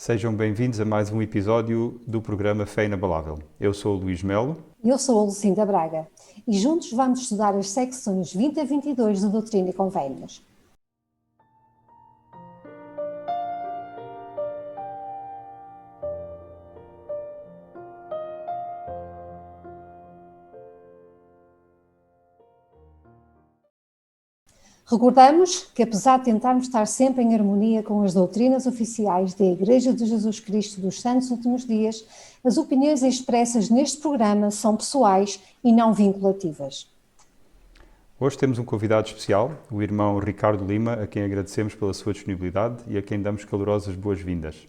Sejam bem-vindos a mais um episódio do programa Fé Inabalável. Eu sou o Luís Melo. Eu sou a Lucinda Braga e juntos vamos estudar as secções 20 a 22 do Doutrina e Convênios. Recordamos que, apesar de tentarmos estar sempre em harmonia com as doutrinas oficiais da Igreja de Jesus Cristo dos Santos Últimos Dias, as opiniões expressas neste programa são pessoais e não vinculativas. Hoje temos um convidado especial, o irmão Ricardo Lima, a quem agradecemos pela sua disponibilidade e a quem damos calorosas boas-vindas.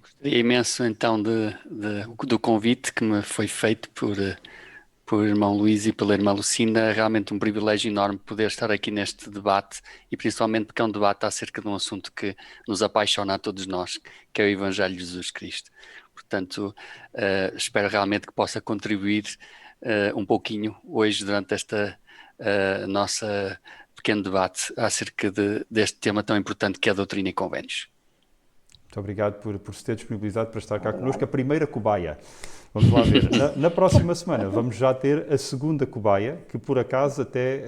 Gostaria imenso então do convite que me foi feito por irmão Luís e pela irmã Lucinda. É realmente um privilégio enorme poder estar aqui neste debate e principalmente porque é um debate acerca de um assunto que nos apaixona a todos nós, que é o Evangelho de Jesus Cristo. Portanto, espero realmente que possa contribuir um pouquinho hoje durante esta nossa pequeno debate acerca deste tema tão importante que é a doutrina e convênios. Muito obrigado por se ter disponibilizado para estar cá connosco. A primeira cobaia. Vamos lá ver. Na próxima semana vamos já ter a segunda cobaia, que por acaso até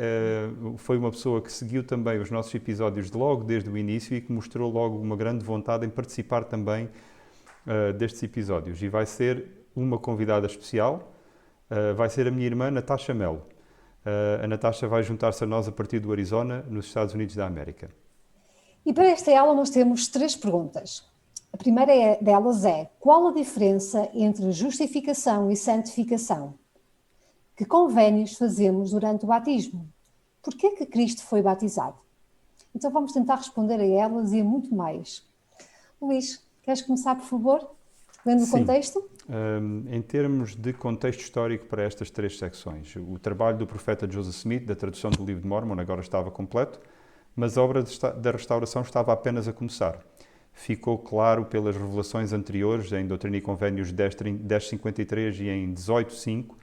foi uma pessoa que seguiu também os nossos episódios logo desde o início e que mostrou logo uma grande vontade em participar também destes episódios. E vai ser uma convidada especial, vai ser a minha irmã Natasha Melo. A Natasha vai juntar-se a nós a partir do Arizona, nos Estados Unidos da América. E para esta aula nós temos 3 perguntas. A primeira delas é: qual a diferença entre justificação e santificação? Que convênios fazemos durante o batismo? Por que Cristo foi batizado? Então vamos tentar responder a elas e a muito mais. Luís, queres começar, por favor, lendo o contexto? Em termos de contexto histórico para estas 3 secções, o trabalho do profeta Joseph Smith, da tradução do livro de Mormon, agora estava completo, mas a obra da restauração estava apenas a começar. Ficou claro pelas revelações anteriores, em Doutrina e Convênios 10.53 e em 18.5,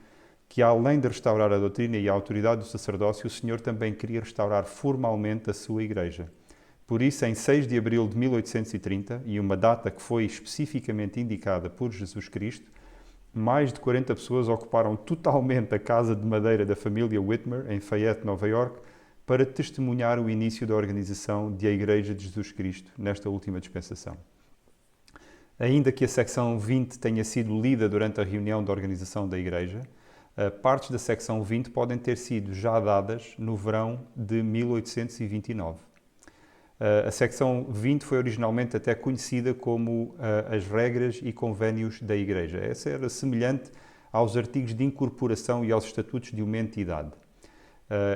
que além de restaurar a doutrina e a autoridade do sacerdócio, o Senhor também queria restaurar formalmente a sua Igreja. Por isso, em 6 de abril de 1830, e uma data que foi especificamente indicada por Jesus Cristo, mais de 40 pessoas ocuparam totalmente a casa de madeira da família Whitmer, em Fayette, Nova York, para testemunhar o início da organização da Igreja de Jesus Cristo nesta última dispensação. Ainda que a secção 20 tenha sido lida durante a reunião da organização da Igreja, partes da secção 20 podem ter sido já dadas no verão de 1829. A secção 20 foi originalmente até conhecida como as regras e convênios da Igreja. Essa era semelhante aos artigos de incorporação e aos estatutos de uma entidade.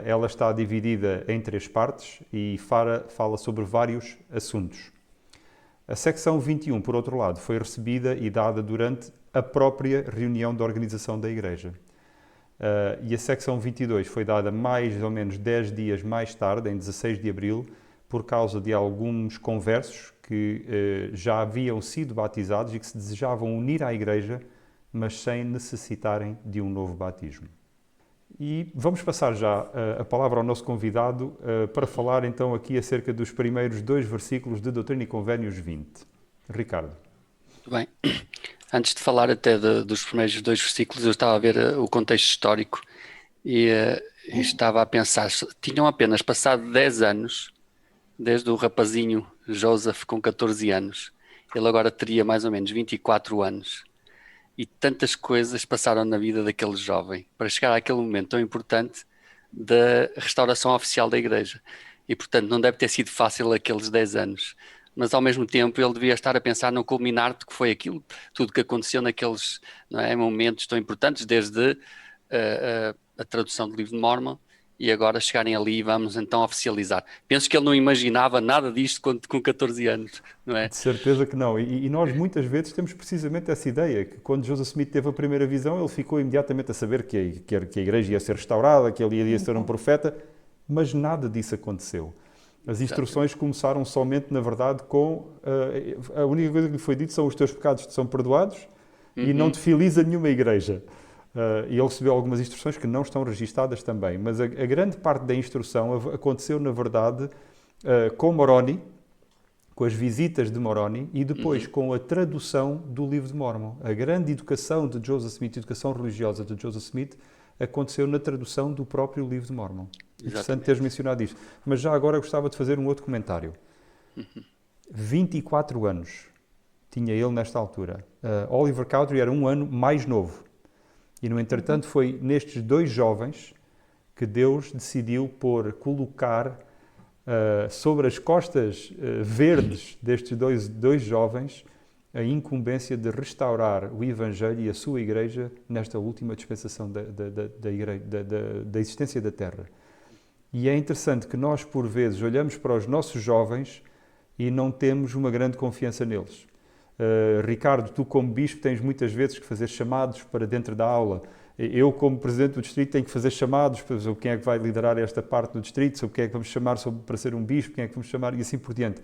Ela está dividida em 3 partes e fala sobre vários assuntos. A secção 21, por outro lado, foi recebida e dada durante a própria reunião da organização da Igreja. E a secção 22 foi dada mais ou menos 10 dias mais tarde, em 16 de abril, por causa de alguns conversos que já haviam sido batizados e que se desejavam unir à Igreja, mas sem necessitarem de um novo batismo. E vamos passar já a palavra ao nosso convidado para falar então aqui acerca dos primeiros 2 versículos de Doutrina e Convênios 20. Ricardo. Muito bem. Antes de falar até dos primeiros 2 versículos, eu estava a ver o contexto histórico e estava a pensar, tinham apenas passado 10 anos, desde o rapazinho Joseph com 14 anos, ele agora teria mais ou menos 24 anos. E tantas coisas passaram na vida daquele jovem para chegar àquele momento tão importante da restauração oficial da Igreja. E, portanto, não deve ter sido fácil aqueles 10 anos. Mas, ao mesmo tempo, ele devia estar a pensar no culminar de que foi aquilo, tudo que aconteceu naqueles momentos tão importantes, desde a tradução do livro de Mormon, e agora chegarem ali e vamos então oficializar. Penso que ele não imaginava nada disto com 14 anos, não é? De certeza que não. E nós muitas vezes temos precisamente essa ideia, que quando Joseph Smith teve a primeira visão, ele ficou imediatamente a saber que a Igreja ia ser restaurada, que ele ia ser um profeta, mas nada disso aconteceu. As instruções começaram somente, na verdade, com... a única coisa que lhe foi dito são: os teus pecados te são perdoados e não te filies a nenhuma igreja. E ele recebeu algumas instruções que não estão registadas também, mas a grande parte da instrução aconteceu, na verdade, com Moroni, com as visitas de Moroni e depois com a tradução do livro de Mormon. A grande educação de Joseph Smith, a educação religiosa de Joseph Smith, aconteceu na tradução do próprio livro de Mormon. Interessante teres mencionado isto. Mas já agora gostava de fazer um outro comentário. 24 anos tinha ele nesta altura. Oliver Cowdery era um ano mais novo. E, no entretanto, foi nestes dois jovens que Deus decidiu colocar sobre as costas verdes destes dois jovens a incumbência de restaurar o Evangelho e a sua igreja nesta última dispensação da existência da Terra. E é interessante que nós, por vezes, olhamos para os nossos jovens e não temos uma grande confiança neles. Ricardo, tu como bispo tens muitas vezes que fazer chamados para dentro da aula. Eu, como presidente do distrito, tenho que fazer chamados sobre quem é que vai liderar esta parte do distrito, sobre quem é que vamos chamar para ser um bispo, quem é que vamos chamar e assim por diante.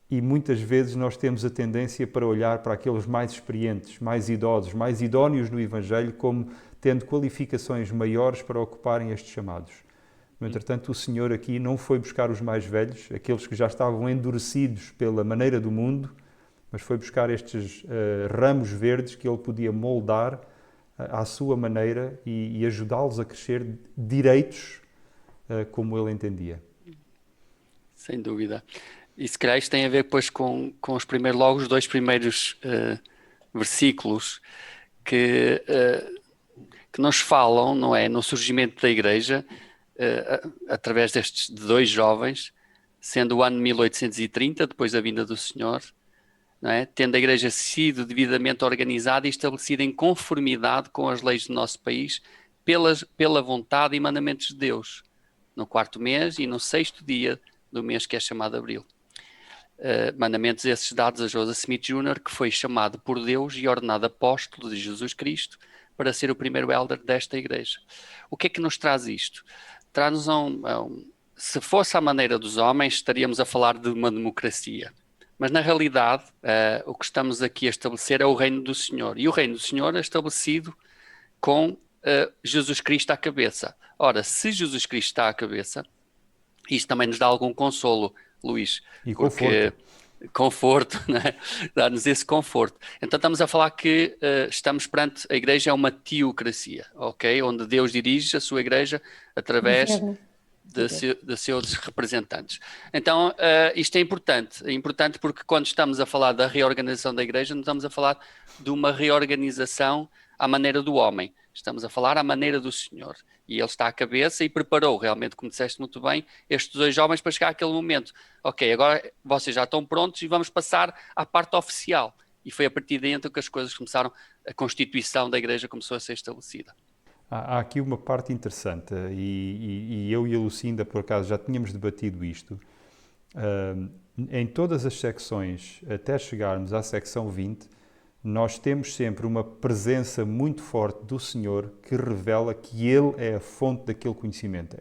E muitas vezes nós temos a tendência para olhar para aqueles mais experientes, mais idosos, mais idóneos no Evangelho, como tendo qualificações maiores para ocuparem estes chamados. No entretanto, o Senhor aqui não foi buscar os mais velhos, aqueles que já estavam endurecidos pela maneira do mundo, mas foi buscar estes ramos verdes que ele podia moldar à sua maneira e ajudá-los a crescer direitos como ele entendia. Sem dúvida. E se calhar isto tem a ver depois com os dois primeiros versículos que nos falam, não é, no surgimento da igreja, através destes dois jovens, sendo o ano 1830, depois da vinda do Senhor, não é? Tendo a igreja sido devidamente organizada e estabelecida em conformidade com as leis do nosso país, pela vontade e mandamentos de Deus, no 4º mês e no 6º dia do mês que é chamado Abril. Mandamentos esses dados a Joseph Smith Jr., que foi chamado por Deus e ordenado apóstolo de Jesus Cristo para ser o primeiro elder desta igreja. O que é que nos traz isto? Traz-nos se fosse à maneira dos homens, estaríamos a falar de uma democracia. Mas, na realidade, o que estamos aqui a estabelecer é o reino do Senhor. E o reino do Senhor é estabelecido com Jesus Cristo à cabeça. Ora, se Jesus Cristo está à cabeça, isto também nos dá algum consolo, Luís. E porque conforto, né? Dá-nos esse conforto. Então estamos a falar que estamos perante, a igreja é uma teocracia, ok? Onde Deus dirige a sua igreja através de seus representantes. Então, isto é importante porque quando estamos a falar da reorganização da igreja, não estamos a falar de uma reorganização à maneira do homem, estamos a falar à maneira do Senhor. E Ele está à cabeça e preparou realmente, como disseste muito bem, estes dois jovens para chegar àquele momento. Ok, agora vocês já estão prontos e vamos passar à parte oficial. E foi a partir daí então que as coisas começaram, a constituição da igreja começou a ser estabelecida. Há aqui uma parte interessante, e eu e a Lucinda, por acaso, já tínhamos debatido isto. Em todas as secções, até chegarmos à secção 20, nós temos sempre uma presença muito forte do Senhor que revela que Ele é a fonte daquele conhecimento.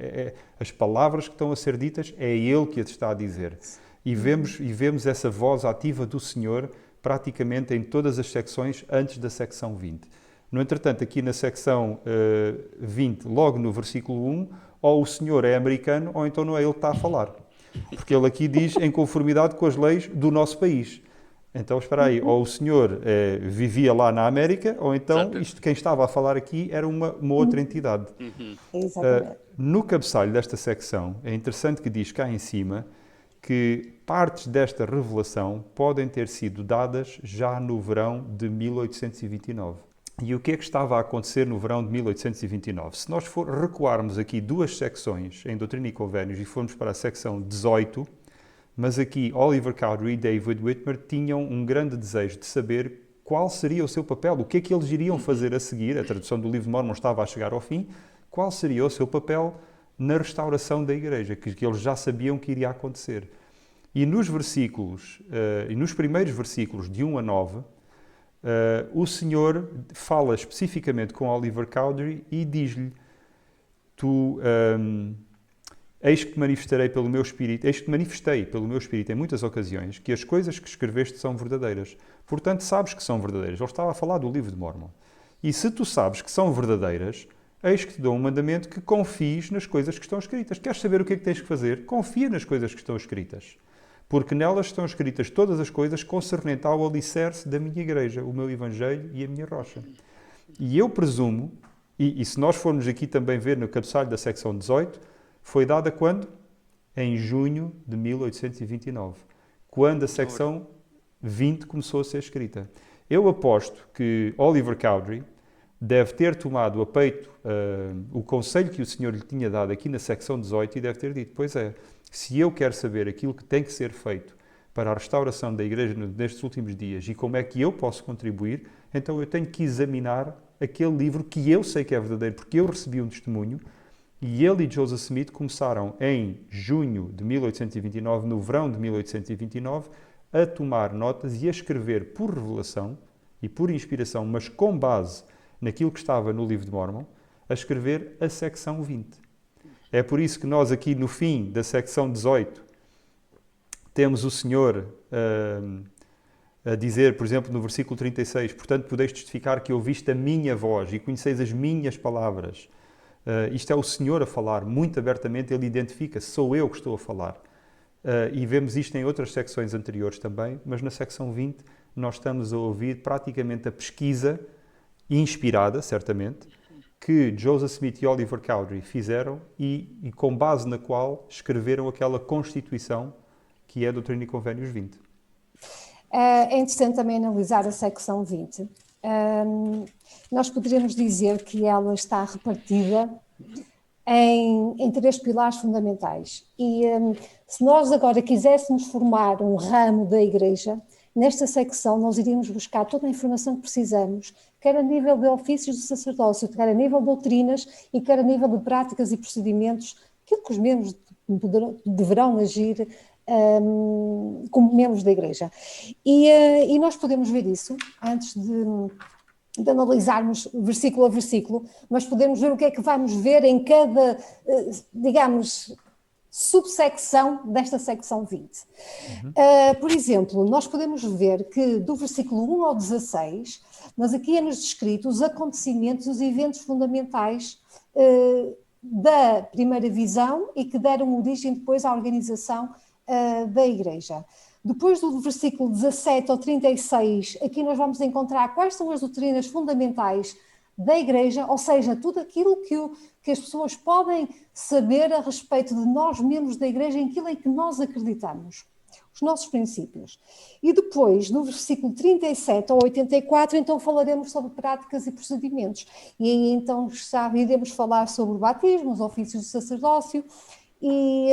As palavras que estão a ser ditas, é Ele que as está a dizer. E vemos essa voz ativa do Senhor praticamente em todas as secções antes da secção 20. No entretanto, aqui na secção 20, logo no versículo 1, ou o Senhor é americano, ou então não é Ele que está a falar. Porque Ele aqui diz em conformidade com as leis do nosso país. Então, espera aí, ou o Senhor vivia lá na América, ou então quem estava a falar aqui era uma outra entidade. No cabeçalho desta secção, é interessante que diz cá em cima que partes desta revelação podem ter sido dadas já no verão de 1829. E o que é que estava a acontecer no verão de 1829? Se nós recuarmos aqui 2 secções em Doutrina e Convênios e formos para a secção 18, mas aqui Oliver Cowdery e David Whitmer tinham um grande desejo de saber qual seria o seu papel, o que é que eles iriam fazer a seguir. A tradução do livro de Mormon estava a chegar ao fim. Qual seria o seu papel na restauração da igreja, que eles já sabiam que iria acontecer. E nos versículos, nos primeiros versículos de 1 a 9, o Senhor fala especificamente com Oliver Cowdery e diz-lhe: eis que manifestei pelo meu Espírito em muitas ocasiões que as coisas que escreveste são verdadeiras. Portanto, sabes que são verdadeiras. Ele estava a falar do livro de Mormon. E se tu sabes que são verdadeiras, eis que te dou um mandamento que confies nas coisas que estão escritas. Queres saber o que é que tens que fazer? Confia nas coisas que estão escritas. porque nelas estão escritas todas as coisas concernentes ao alicerce da minha igreja, o meu evangelho e a minha rocha. E eu presumo, e se nós formos aqui também ver no cabeçalho da secção 18, foi dada quando? Em junho de 1829, quando a secção 20 começou a ser escrita. Eu aposto que Oliver Cowdery deve ter tomado a peito o conselho que o Senhor lhe tinha dado aqui na secção 18 e deve ter dito, pois é, se eu quero saber aquilo que tem que ser feito para a restauração da igreja nestes últimos dias e como é que eu posso contribuir, então eu tenho que examinar aquele livro que eu sei que é verdadeiro, porque eu recebi um testemunho. E ele e Joseph Smith começaram em junho de 1829, no verão de 1829, a tomar notas e a escrever por revelação e por inspiração, mas com base naquilo que estava no livro de Mormon, a escrever a secção 20. É por isso que nós aqui no fim da secção 18 temos o Senhor a dizer, por exemplo, no versículo 36, portanto podeis testificar que ouviste a minha voz e conheceis as minhas palavras. Isto é o Senhor a falar, muito abertamente ele identifica, sou eu que estou a falar. E vemos isto em outras secções anteriores também, mas na secção 20 nós estamos a ouvir praticamente a pesquisa inspirada, certamente, que Joseph Smith e Oliver Cowdery fizeram e com base na qual escreveram aquela Constituição que é a Doutrina e Convênios 20. É interessante também analisar a secção 20. Nós poderíamos dizer que ela está repartida em três pilares fundamentais. E se nós agora quiséssemos formar um ramo da Igreja, nesta secção nós iríamos buscar toda a informação que precisamos, quer a nível de ofícios do sacerdócio, quer a nível de doutrinas e quer a nível de práticas e procedimentos, aquilo que os membros deverão agir como membros da Igreja. E nós podemos ver isso antes de analisarmos versículo a versículo, mas podemos ver o que é que vamos ver em cada, digamos, subsecção desta secção 20. Por exemplo, nós podemos ver que do versículo 1 ao 16, mas aqui é-nos descrito os acontecimentos, os eventos fundamentais da primeira visão e que deram origem depois à organização da Igreja. Depois do versículo 17 ao 36, aqui nós vamos encontrar quais são as doutrinas fundamentais da Igreja, ou seja, tudo aquilo que as pessoas podem saber a respeito de nós, membros da Igreja, em aquilo em que nós acreditamos, os nossos princípios. E depois, no versículo 37 ao 84, então falaremos sobre práticas e procedimentos. E aí então já iremos falar sobre o batismo, os ofícios do sacerdócio, e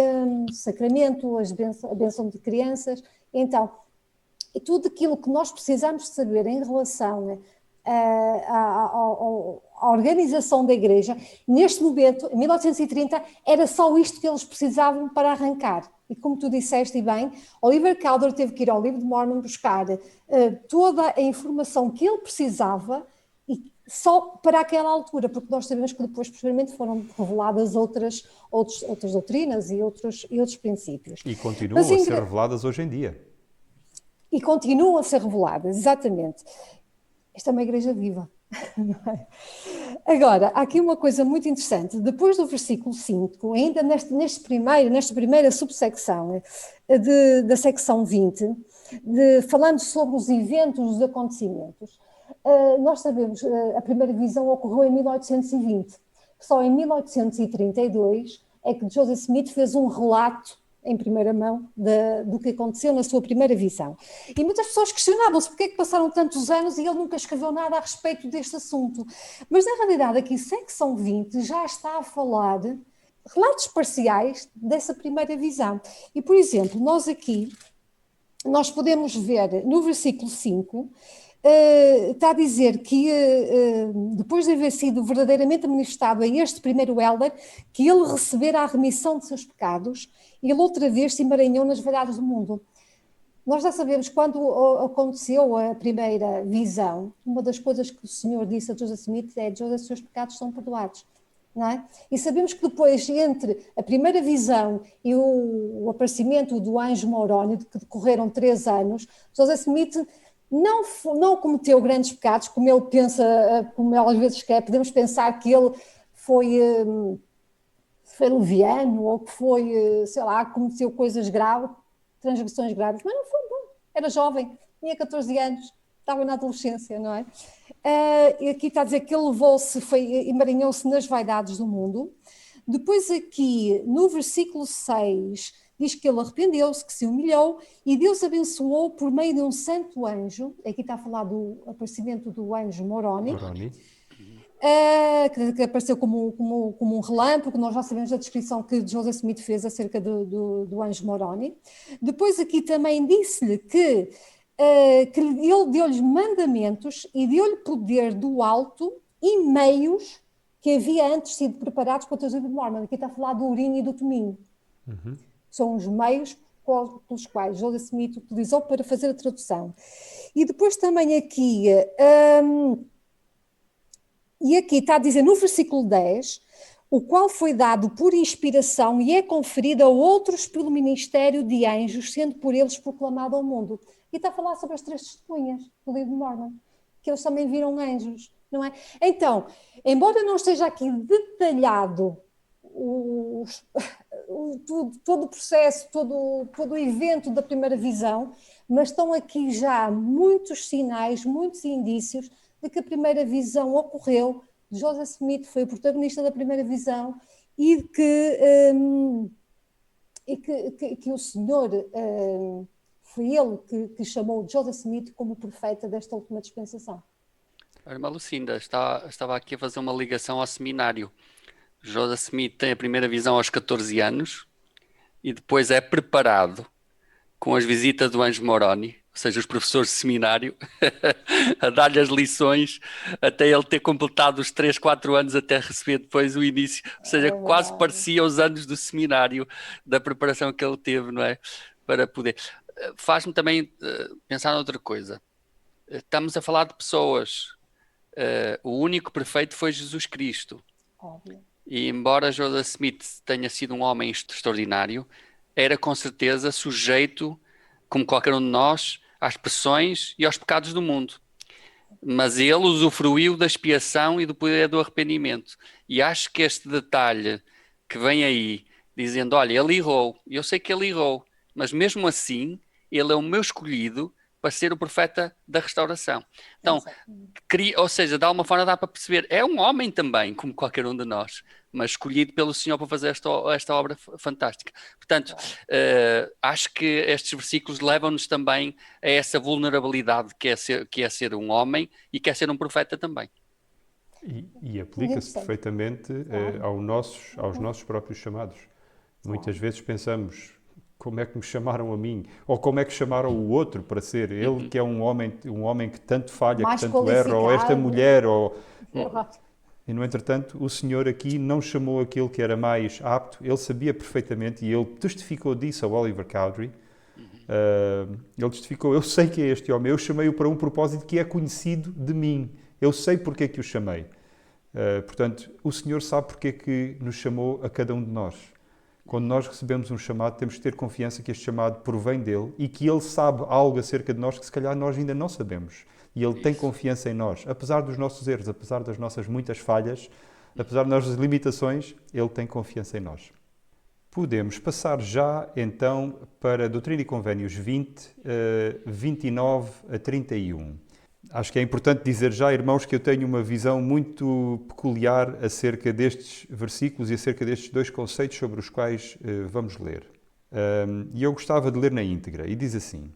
sacramento, a bênção de crianças. Então, tudo aquilo que nós precisamos saber em relação à organização da Igreja, neste momento, em 1830, era só isto que eles precisavam para arrancar. E como tu disseste bem, Oliver Cowdery teve que ir ao livro de Mormon buscar toda a informação que ele precisava e só para aquela altura, porque nós sabemos que depois, posteriormente, foram reveladas outras doutrinas e outros princípios. E continuam a ser reveladas hoje em dia. E continuam a ser reveladas, exatamente. Esta é uma igreja viva. Agora, há aqui uma coisa muito interessante. Depois do versículo 5, ainda nesta primeira subsecção da secção 20, falando sobre os eventos, os acontecimentos, nós sabemos que a primeira visão ocorreu em 1820. Só em 1832 é que Joseph Smith fez um relato em primeira mão do que aconteceu na sua primeira visão. E muitas pessoas questionavam-se porque é que passaram tantos anos e ele nunca escreveu nada a respeito deste assunto. Mas, na realidade, aqui, secção 20 já está a falar relatos parciais dessa primeira visão. E, por exemplo, nós podemos ver no versículo 5, está a dizer que depois de haver sido verdadeiramente manifestado a este primeiro elder, que ele recebera a remissão de seus pecados, e ele outra vez se emaranhou nas variadas do mundo. Nós já sabemos, quando aconteceu a primeira visão, uma das coisas que o Senhor disse a Joseph Smith é: Joseph, os seus pecados são perdoados. Não é? E sabemos que depois, entre a primeira visão e o aparecimento do anjo Moroni, que decorreram 3 anos, Joseph Smith não cometeu grandes pecados, como ele pensa, como ele às vezes quer. Podemos pensar que ele foi leviano ou que foi, sei lá, cometeu coisas graves. transgressões graves, mas não foi bom. Era jovem, tinha 14 anos, estava na adolescência, não é? E aqui está a dizer que ele levou-se, emaranhou-se nas vaidades do mundo. Depois aqui, no versículo 6, diz que ele arrependeu-se, que se humilhou, e Deus abençoou por meio de um santo anjo. Aqui está a falar do aparecimento do anjo Moroni. Que apareceu como um relâmpago. Nós já sabemos a descrição que Joseph Smith fez acerca do anjo Moroni. Depois aqui também disse-lhe que ele deu-lhes mandamentos e deu-lhe poder do alto e meios que havia antes sido preparados para o livro de Mormon. Aqui está a falar do Urim e do Tumim. São os meios pelos quais Joseph Smith utilizou para fazer a tradução. E depois também aqui... E aqui está a dizer no versículo 10, o qual foi dado por inspiração e é conferido a outros pelo ministério de anjos, sendo por eles proclamado ao mundo. E está a falar sobre as 3 testemunhas do livro de Mormon, que eles também viram anjos, não é? Então, embora não esteja aqui detalhado todo o processo, todo o evento da primeira visão, mas estão aqui já muitos sinais, muitos indícios de que a primeira visão ocorreu, Joseph Smith foi o protagonista da primeira visão e que o Senhor foi ele que chamou Joseph Smith como profeta desta última dispensação. A irmã Lucinda estava aqui a fazer uma ligação ao seminário. Joseph Smith tem a primeira visão aos 14 anos e depois é preparado com as visitas do anjo Moroni, ou seja, os professores de seminário, a dar-lhe as lições até ele ter completado os 3, 4 anos até receber depois o início. Ou seja, quase parecia os anos do seminário, da preparação que ele teve, não é? Para poder. Faz-me também pensar noutra coisa. Estamos a falar de pessoas. O único perfeito foi Jesus Cristo. Óbvio. E embora Joseph Smith tenha sido um homem extraordinário, era com certeza sujeito, como qualquer um de nós, às pressões e aos pecados do mundo. Mas ele usufruiu da expiação e do poder do arrependimento. E acho que este detalhe que vem aí, dizendo, olha, ele errou, eu sei que ele errou, mas mesmo assim, ele é o meu escolhido para ser o profeta da restauração. Então, ou seja, de alguma forma dá para perceber, é um homem também, como qualquer um de nós, mas escolhido pelo Senhor para fazer esta obra fantástica. Portanto, acho que estes versículos levam-nos também a essa vulnerabilidade que é ser um homem e que é ser um profeta também. E aplica-se perfeitamente aos nossos próprios chamados. Muitas vezes pensamos, como é que me chamaram a mim? Ou como é que chamaram o outro para ser? Ele que é um homem que tanto falha, mais que tanto erra, ou esta mulher, E, no entretanto, o Senhor aqui não chamou aquele que era mais apto, ele sabia perfeitamente, e ele testificou disso ao Oliver Cowdery. Ele testificou, eu sei que é este homem, eu chamei-o para um propósito que é conhecido de mim, eu sei porque é que o chamei. Portanto, o Senhor sabe porque é que nos chamou a cada um de nós. Quando nós recebemos um chamado, temos que ter confiança que este chamado provém dele e que ele sabe algo acerca de nós que se calhar nós ainda não sabemos. E ele tem confiança em nós. Apesar dos nossos erros, apesar das nossas muitas falhas, apesar das nossas limitações, ele tem confiança em nós. Podemos passar já, então, para Doutrina e Convênios 20, 29 a 31. Acho que é importante dizer já, irmãos, que eu tenho uma visão muito peculiar acerca destes versículos e acerca destes 2 conceitos sobre os quais vamos ler. E eu gostava de ler na íntegra. E diz assim: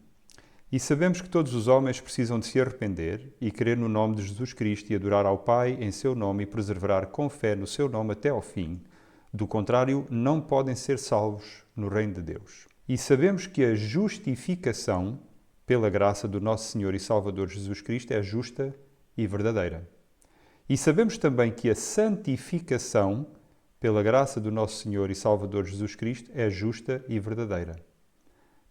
E sabemos que todos os homens precisam de se arrepender e crer no nome de Jesus Cristo e adorar ao Pai em seu nome e perseverar com fé no seu nome até ao fim. Do contrário, não podem ser salvos no reino de Deus. E sabemos que a justificação pela graça do nosso Senhor e Salvador Jesus Cristo é justa e verdadeira. E sabemos também que a santificação pela graça do nosso Senhor e Salvador Jesus Cristo é justa e verdadeira.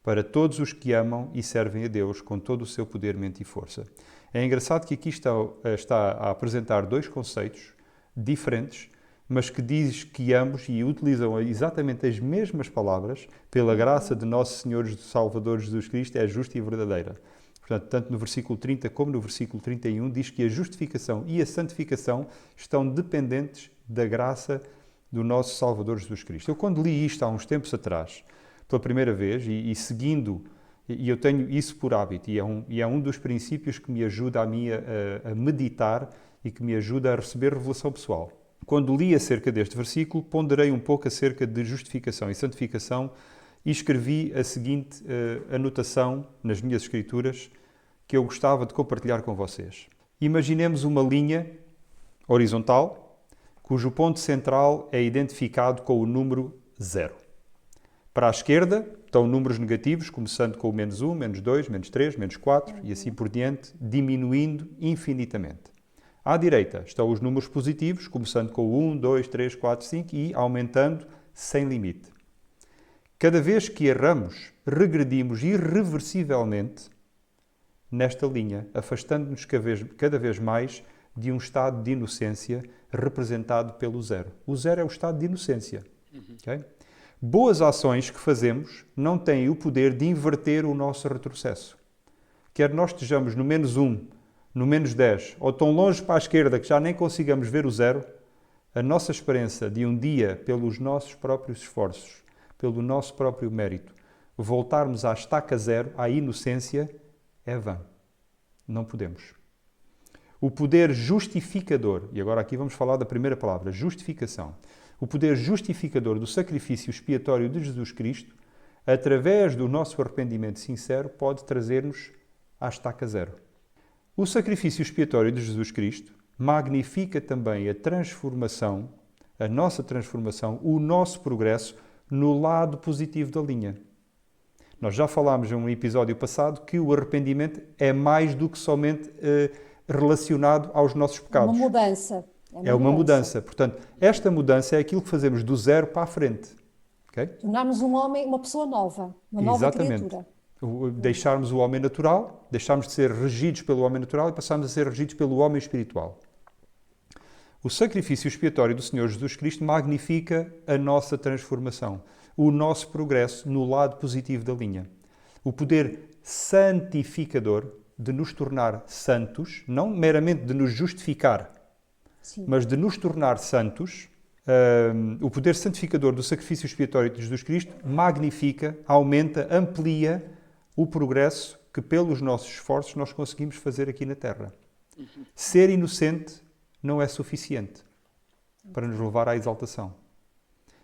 Para todos os que amam e servem a Deus com todo o seu poder, mente e força. É engraçado que aqui está a apresentar 2 conceitos diferentes, mas que diz que ambos, e utilizam exatamente as mesmas palavras, pela graça de nosso Senhor e Salvador Jesus Cristo, é justa e verdadeira. Portanto, tanto no versículo 30 como no versículo 31, diz que a justificação e a santificação estão dependentes da graça do nosso Salvador Jesus Cristo. Eu, quando li isto há uns tempos atrás, pela primeira vez e seguindo, e eu tenho isso por hábito, e é um dos princípios que me ajuda a mim a meditar e que me ajuda a receber revelação pessoal. Quando li acerca deste versículo, ponderei um pouco acerca de justificação e santificação e escrevi a seguinte anotação nas minhas escrituras que eu gostava de compartilhar com vocês. Imaginemos uma linha horizontal, cujo ponto central é identificado com o número 0. Para a esquerda estão números negativos, começando com o -1, -2, -3, -4 e assim por diante, diminuindo infinitamente. À direita estão os números positivos, começando com o 1, 2, 3, 4, 5 e aumentando sem limite. Cada vez que erramos, regredimos irreversivelmente nesta linha, afastando-nos cada vez mais de um estado de inocência representado pelo 0. O 0 é o estado de inocência. Okay? Boas ações que fazemos não têm o poder de inverter o nosso retrocesso. Quer nós estejamos no -1, no -10, ou tão longe para a esquerda que já nem consigamos ver o 0, a nossa esperança de um dia, pelos nossos próprios esforços, pelo nosso próprio mérito, voltarmos à estaca 0, à inocência, é vã. Não podemos. O poder justificador, e agora aqui vamos falar da primeira palavra, justificação. O poder justificador do sacrifício expiatório de Jesus Cristo, através do nosso arrependimento sincero, pode trazer-nos à estaca 0. O sacrifício expiatório de Jesus Cristo magnifica também a transformação, a nossa transformação, o nosso progresso no lado positivo da linha. Nós já falámos em um episódio passado que o arrependimento é mais do que somente relacionado aos nossos pecados. Uma mudança. É uma mudança. Portanto, esta mudança é aquilo que fazemos do 0 para a frente. Okay? Tornarmos um homem, uma pessoa nova, uma nova criatura. Deixarmos o homem natural, deixarmos de ser regidos pelo homem natural e passarmos a ser regidos pelo homem espiritual. O sacrifício expiatório do Senhor Jesus Cristo magnifica a nossa transformação, o nosso progresso no lado positivo da linha. O poder santificador de nos tornar santos, não meramente de nos justificar, Sim. mas de nos tornar santos, o poder santificador do sacrifício expiatório de Jesus Cristo magnifica, aumenta, amplia o progresso que pelos nossos esforços nós conseguimos fazer aqui na Terra. Ser inocente não é suficiente para nos levar à exaltação.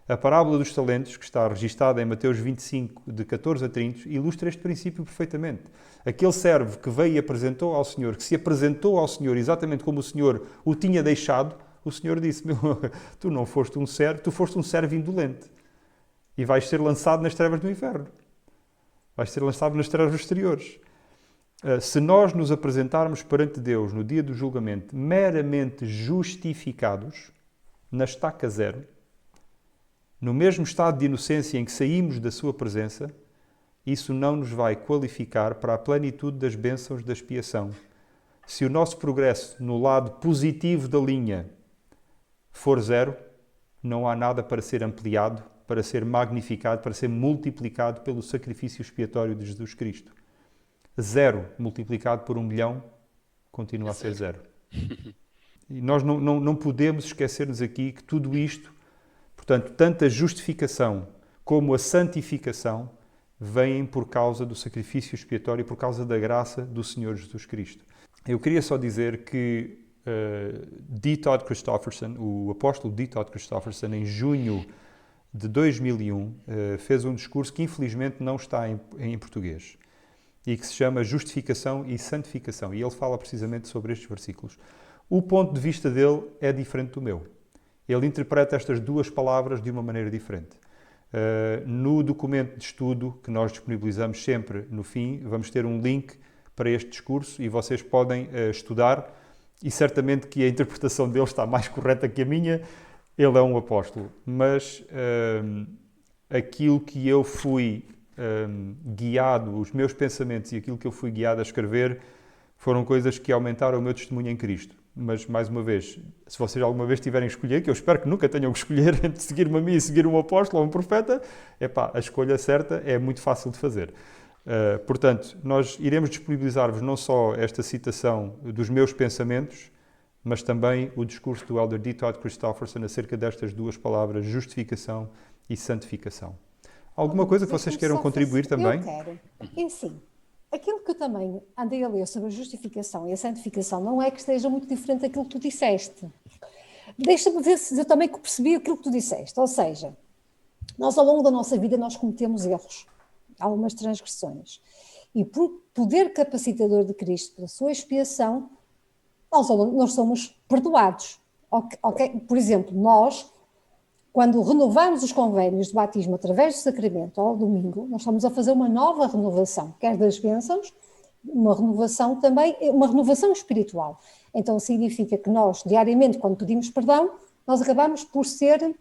A parábola dos talentos, que está registada em Mateus 25, de 14 a 30, ilustra este princípio perfeitamente. Aquele servo que veio e apresentou ao Senhor, que se apresentou ao Senhor exatamente como o Senhor o tinha deixado, o Senhor disse, tu não foste um servo, tu foste um servo indolente e vais ser lançado nas trevas do inferno. Vais ser lançado nas trevas exteriores. Se nós nos apresentarmos perante Deus no dia do julgamento meramente justificados, na estaca 0, no mesmo estado de inocência em que saímos da sua presença, isso não nos vai qualificar para a plenitude das bênçãos da expiação. Se o nosso progresso no lado positivo da linha for 0, não há nada para ser ampliado, para ser magnificado, para ser multiplicado pelo sacrifício expiatório de Jesus Cristo. 0 multiplicado por 1 milhão continua a ser 0. E nós não podemos esquecer-nos aqui que tudo isto, portanto, tanto a justificação como a santificação, vêm por causa do sacrifício expiatório e por causa da graça do Senhor Jesus Cristo. Eu queria só dizer que D. Todd Christofferson, o apóstolo D. Todd Christofferson, em junho de 2001, fez um discurso que infelizmente não está em português e que se chama Justificação e Santificação. E ele fala precisamente sobre estes versículos. O ponto de vista dele é diferente do meu. Ele interpreta estas duas palavras de uma maneira diferente. No documento de estudo que nós disponibilizamos sempre no fim, vamos ter um link para este discurso e vocês podem estudar e certamente que a interpretação dele está mais correta que a minha. Ele é um apóstolo, mas aquilo que eu fui guiado, os meus pensamentos e aquilo que eu fui guiado a escrever foram coisas que aumentaram o meu testemunho em Cristo. Mas, mais uma vez, se vocês alguma vez tiverem que escolher, que eu espero que nunca tenham que escolher entre seguir-me a mim e seguir um apóstolo ou um profeta, a escolha certa é muito fácil de fazer. Portanto, nós iremos disponibilizar-vos não só esta citação dos meus pensamentos, mas também o discurso do Elder D. Todd Christofferson acerca destas duas palavras, justificação e santificação. Alguma coisa que vocês queiram contribuir também? Eu quero. É assim, aquilo que eu também andei a ler sobre a justificação e a santificação não é que esteja muito diferente daquilo que tu disseste. Deixa-me ver se eu também percebi aquilo que tu disseste. Ou seja, nós ao longo da nossa vida nós cometemos erros, algumas transgressões. E por poder capacitador de Cristo, pela sua expiação, nós somos perdoados. Okay? Por exemplo, nós, quando renovamos os convénios de batismo através do sacramento ao domingo, nós estamos a fazer uma nova renovação, quer das bênçãos, uma renovação também, uma renovação espiritual. Então significa que nós, diariamente, quando pedimos perdão, nós acabamos por ser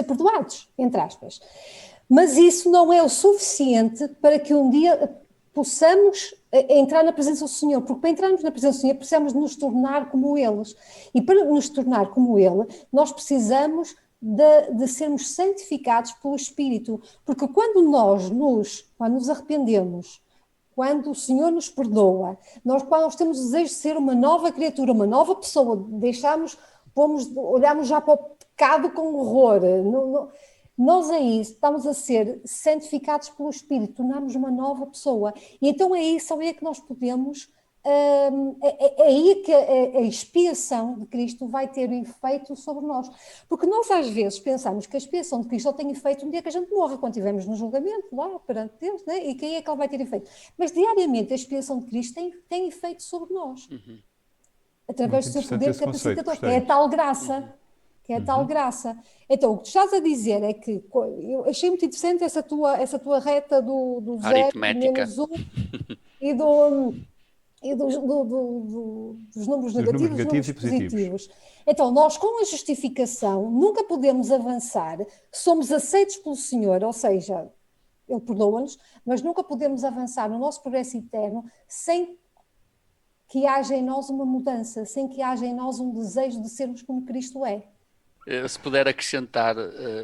perdoados, entre aspas. Mas isso não é o suficiente para que um dia possamos entrar na presença do Senhor, porque para entrarmos na presença do Senhor precisamos de nos tornar como eles. E para nos tornar como Ele, nós precisamos de sermos santificados pelo Espírito, porque quando nos arrependemos, quando o Senhor nos perdoa, quando nós temos o desejo de ser uma nova criatura, uma nova pessoa, olhamos já para o pecado com horror, nós aí estamos a ser santificados pelo Espírito, tornamos uma nova pessoa. E então é isso aí que nós podemos, é aí que a expiação de Cristo vai ter efeito sobre nós. Porque nós às vezes pensamos que a expiação de Cristo só tem efeito um dia que a gente morra, quando estivermos no julgamento lá perante Deus, né? E quem é que ela vai ter efeito? Mas diariamente a expiação de Cristo tem efeito sobre nós. Através do seu poder capacitador, que é a tal graça. Que é a tal graça. Então, o que tu estás a dizer é que eu achei muito interessante essa tua reta do 0, menos 1 e dos números negativos, números e positivos. Então, nós com a justificação nunca podemos avançar, somos aceitos pelo Senhor, ou seja, Ele perdoa-nos, mas nunca podemos avançar no nosso progresso eterno sem que haja em nós uma mudança, sem que haja em nós um desejo de sermos como Cristo é. Se puder acrescentar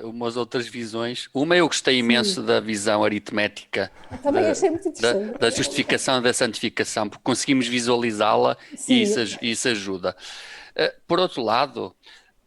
umas outras visões. Uma, eu gostei imenso da visão aritmética. Também achei muito interessante. Da justificação e da santificação, porque conseguimos visualizá-la e isso ajuda. Por outro lado,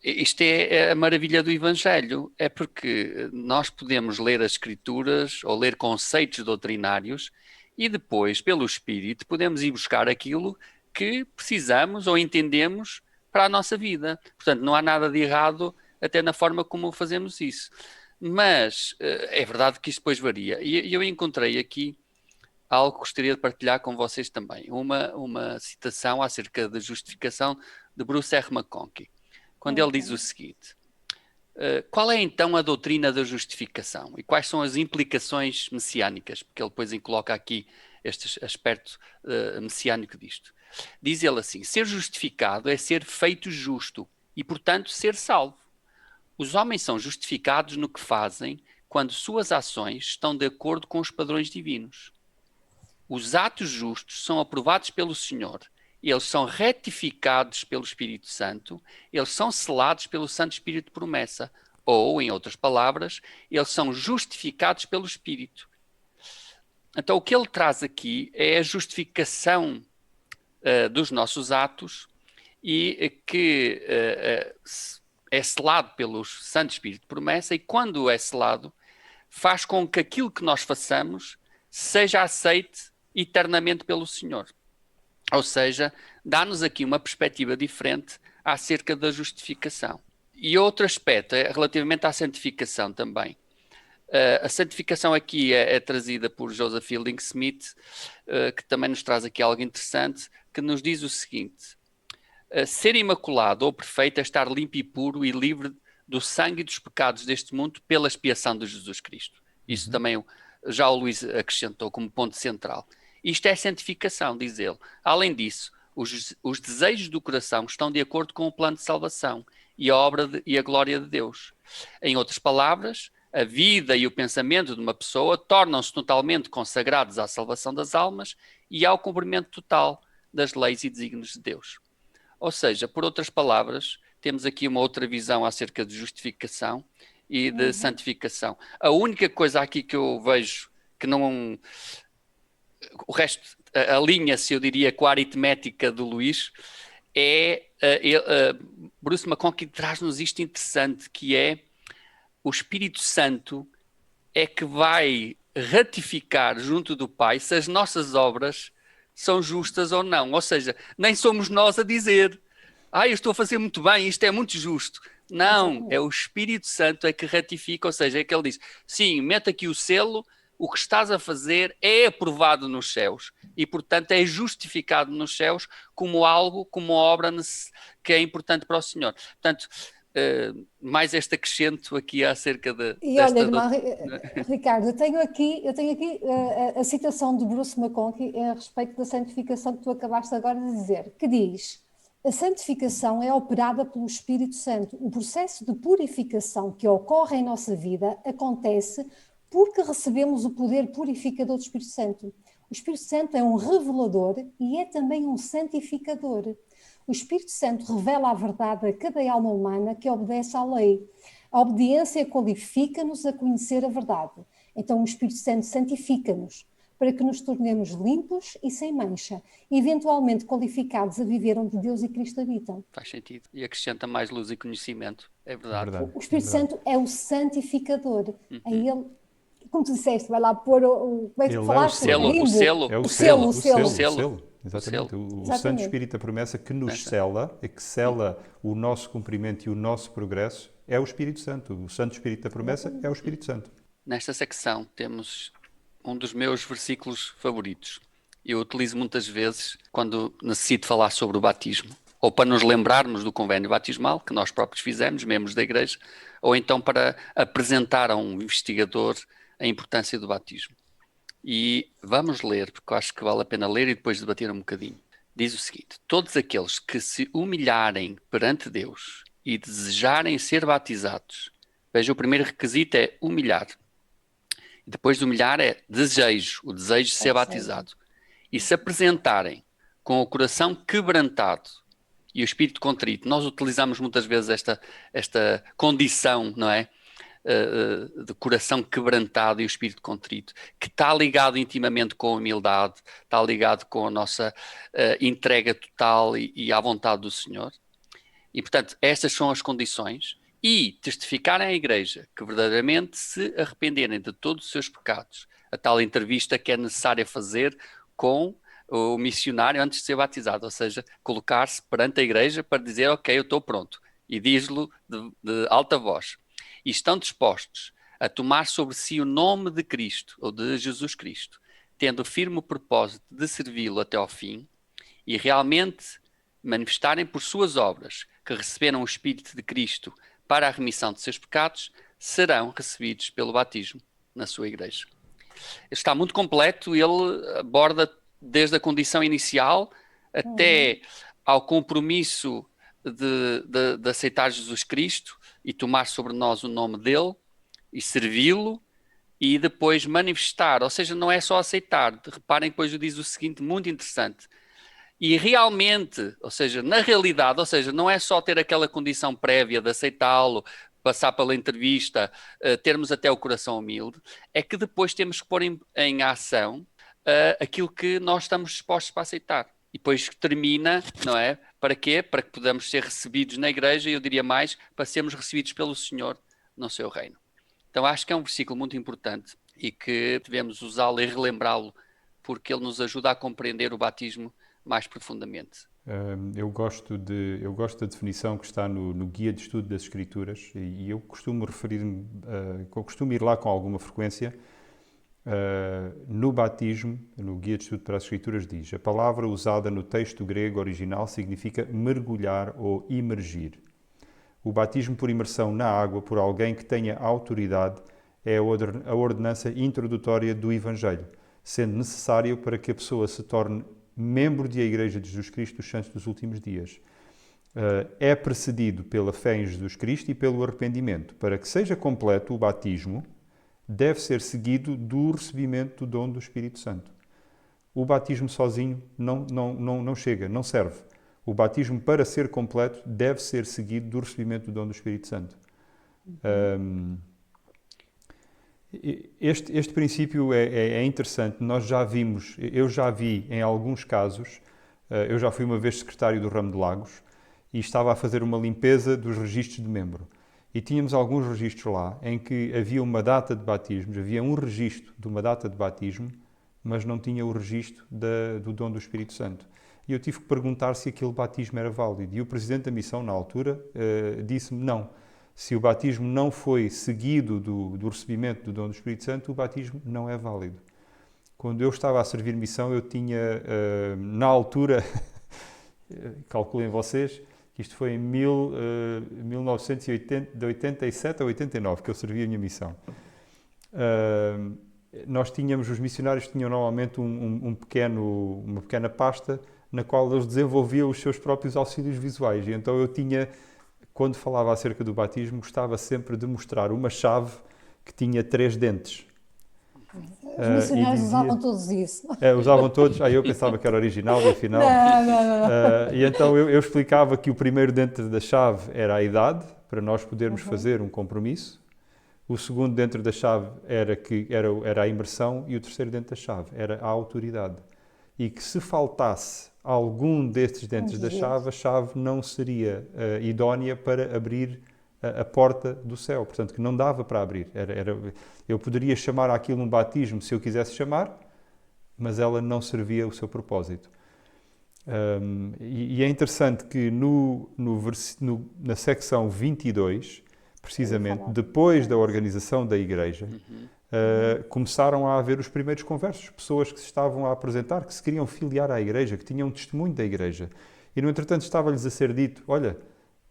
isto é a maravilha do Evangelho, é porque nós podemos ler as Escrituras ou ler conceitos doutrinários e depois, pelo Espírito, podemos ir buscar aquilo que precisamos ou entendemos para a nossa vida. Portanto, não há nada de errado até na forma como fazemos isso. Mas é verdade que isto depois varia. E eu encontrei aqui algo que gostaria de partilhar com vocês também. Uma citação acerca da justificação de Bruce R. McConkie, quando ele diz o seguinte: qual é então a doutrina da justificação e quais são as implicações messiânicas? Porque ele depois coloca aqui este aspecto messiânico disto. Diz ele assim: ser justificado é ser feito justo e, portanto, ser salvo. Os homens são justificados no que fazem quando suas ações estão de acordo com os padrões divinos. Os atos justos são aprovados pelo Senhor. Eles são retificados pelo Espírito Santo. Eles são selados pelo Santo Espírito de promessa. Ou, em outras palavras, eles são justificados pelo Espírito. Então, o que ele traz aqui é a justificação dos nossos atos e que é selado pelo Santo Espírito de promessa, e quando é selado, faz com que aquilo que nós façamos seja aceite eternamente pelo Senhor. Ou seja, dá-nos aqui uma perspectiva diferente acerca da justificação. E outro aspecto é relativamente à santificação também. A santificação aqui é trazida por Joseph Fielding Smith, que também nos traz aqui algo interessante, que nos diz o seguinte: ser imaculado ou perfeito é estar limpo e puro e livre do sangue e dos pecados deste mundo pela expiação de Jesus Cristo. Isso também já o Luís acrescentou como ponto central. Isto é santificação, diz ele. Além disso, os desejos do coração estão de acordo com o plano de salvação e a obra e a glória de Deus. Em outras palavras, a vida e o pensamento de uma pessoa tornam-se totalmente consagrados à salvação das almas e ao cumprimento total das leis e desígnios de Deus. Ou seja, por outras palavras, temos aqui uma outra visão acerca de justificação e de santificação. A única coisa aqui que eu vejo que não... O resto alinha-se, eu diria, com a aritmética do Luís, Bruce McConkie traz-nos isto interessante, que é: o Espírito Santo é que vai ratificar junto do Pai se as nossas obras são justas ou não. Ou seja, nem somos nós a dizer, eu estou a fazer muito bem, isto é muito justo. Não, Exatamente. é o Espírito Santo é que ratifica, ou seja, é que ele diz, sim, mete aqui o selo, o que estás a fazer é aprovado nos céus e, portanto, é justificado nos céus como algo, como obra que é importante para o Senhor. Portanto, mais este acrescento aqui acerca E olha, desta... irmã Ricardo, eu tenho aqui a citação de Bruce McConkie a respeito da santificação que tu acabaste agora de dizer, que diz: a santificação é operada pelo Espírito Santo. O processo de purificação que ocorre em nossa vida acontece porque recebemos o poder purificador do Espírito Santo. O Espírito Santo é um revelador e é também um santificador. O Espírito Santo revela a verdade a cada alma humana que obedece à lei. A obediência qualifica-nos a conhecer a verdade. Então o Espírito Santo santifica-nos para que nos tornemos limpos e sem mancha, eventualmente qualificados a viver onde Deus e Cristo habitam. Faz sentido. E acrescenta mais luz e conhecimento. É É verdade. verdade. O Espírito é verdade. Santo é o santificador. É ele, como tu disseste, vai lá pôr como é que Ele tu é o falaste? selo. Limbo. O selo. É o O selo, selo, o selo, o selo. selo. Exatamente. O Santo Exatamente. Espírito da promessa que nos Nessa. sela, que sela o nosso cumprimento e o nosso progresso, é o Espírito Santo. O Santo Espírito da promessa é o Espírito Santo. Nesta secção temos um dos meus versículos favoritos. Eu utilizo muitas vezes quando necessito falar sobre o batismo, ou para nos lembrarmos do convênio batismal que nós próprios fizemos, membros da igreja, ou então para apresentar a um investigador a importância do batismo. E vamos ler, porque eu acho que vale a pena ler e depois debater um bocadinho. Diz o seguinte: todos aqueles que se humilharem perante Deus e desejarem ser batizados. Veja, o primeiro requisito é humilhar. Depois de humilhar é desejo, o desejo de ser batizado. E se apresentarem com o coração quebrantado e o espírito contrito, nós utilizamos muitas vezes esta condição, não é? De coração quebrantado e o espírito contrito, que está ligado intimamente com a humildade, está ligado com a nossa entrega total e à vontade do Senhor. E, portanto, estas são as condições. E testificarem à igreja que verdadeiramente se arrependerem de todos os seus pecados. A tal entrevista que é necessária fazer com o missionário antes de ser batizado, ou seja, colocar-se perante a igreja para dizer, ok, eu estou pronto. E diz-lo de alta voz. E estão dispostos a tomar sobre si o nome de Cristo, ou de Jesus Cristo, tendo firme o propósito de servi-lo até ao fim, e realmente manifestarem por suas obras que receberam o Espírito de Cristo para a remissão de seus pecados, serão recebidos pelo batismo na sua igreja. Está muito completo, ele aborda desde a condição inicial até ao compromisso de aceitar Jesus Cristo e tomar sobre nós o nome dele e servi-lo e depois manifestar, ou seja, não é só aceitar. Reparem, depois diz o seguinte, muito interessante. E realmente, ou seja, na realidade, ou seja, não é só ter aquela condição prévia de aceitá-lo, passar pela entrevista, termos até o coração humilde, é que depois temos que pôr em ação aquilo que nós estamos dispostos para aceitar. E depois termina, não é? Para quê? Para que podamos ser recebidos na igreja, e eu diria mais, para sermos recebidos pelo Senhor no seu reino. Então acho que é um versículo muito importante e que devemos usá-lo e relembrá-lo, porque ele nos ajuda a compreender o batismo mais profundamente. Eu gosto da definição que está no Guia de Estudo das Escrituras e eu costumo referir-me, costumo ir lá com alguma frequência. No batismo, no Guia de Estudo para as Escrituras diz: a palavra usada no texto grego original significa mergulhar ou imergir. O batismo por imersão na água por alguém que tenha autoridade é a ordenança introdutória do Evangelho, sendo necessário para que a pessoa se torne membro da Igreja de Jesus Cristo dos Santos dos Últimos Dias. É precedido pela fé em Jesus Cristo e pelo arrependimento. Para que seja completo, o batismo deve ser seguido do recebimento do dom do Espírito Santo. O batismo sozinho não chega, não serve. O batismo, para ser completo, deve ser seguido do recebimento do dom do Espírito Santo. Este princípio é interessante. Eu já vi em alguns casos, eu já fui uma vez secretário do Ramo de Lagos e estava a fazer uma limpeza dos registros de membro. E tínhamos alguns registros lá em que havia uma data de batismos, havia um registro de uma data de batismo, mas não tinha o registro do dom do Espírito Santo. E eu tive que perguntar se aquele batismo era válido. E o presidente da missão, na altura, disse-me não. Se o batismo não foi seguido do recebimento do dom do Espírito Santo, o batismo não é válido. Quando eu estava a servir missão, eu tinha, na altura, calculem vocês, que isto foi em 1987 a 89, que eu servi a minha missão. Os missionários tinham normalmente uma pequena pasta na qual eles desenvolviam os seus próprios auxílios visuais. E então eu tinha, quando falava acerca do batismo, gostava sempre de mostrar uma chave que tinha 3 dentes. Os missionários usavam todos isso. Usavam todos, aí eu pensava que era original e afinal... Não. E então eu explicava que o primeiro dentro da chave era a idade, para nós podermos fazer um compromisso. O segundo dentro da chave era a imersão e o terceiro dentro da chave era a autoridade. E que se faltasse algum destes dentes da chave, a chave não seria idónea para abrir a porta do céu. Portanto, que não dava para abrir. Eu poderia chamar aquilo um batismo se eu quisesse chamar, mas ela não servia o seu propósito. E é interessante que na secção 22, precisamente depois da organização da igreja, começaram a haver os primeiros conversos, pessoas que se estavam a apresentar, que se queriam filiar à igreja, que tinham um testemunho da igreja. E, no entretanto, estava-lhes a ser dito, olha,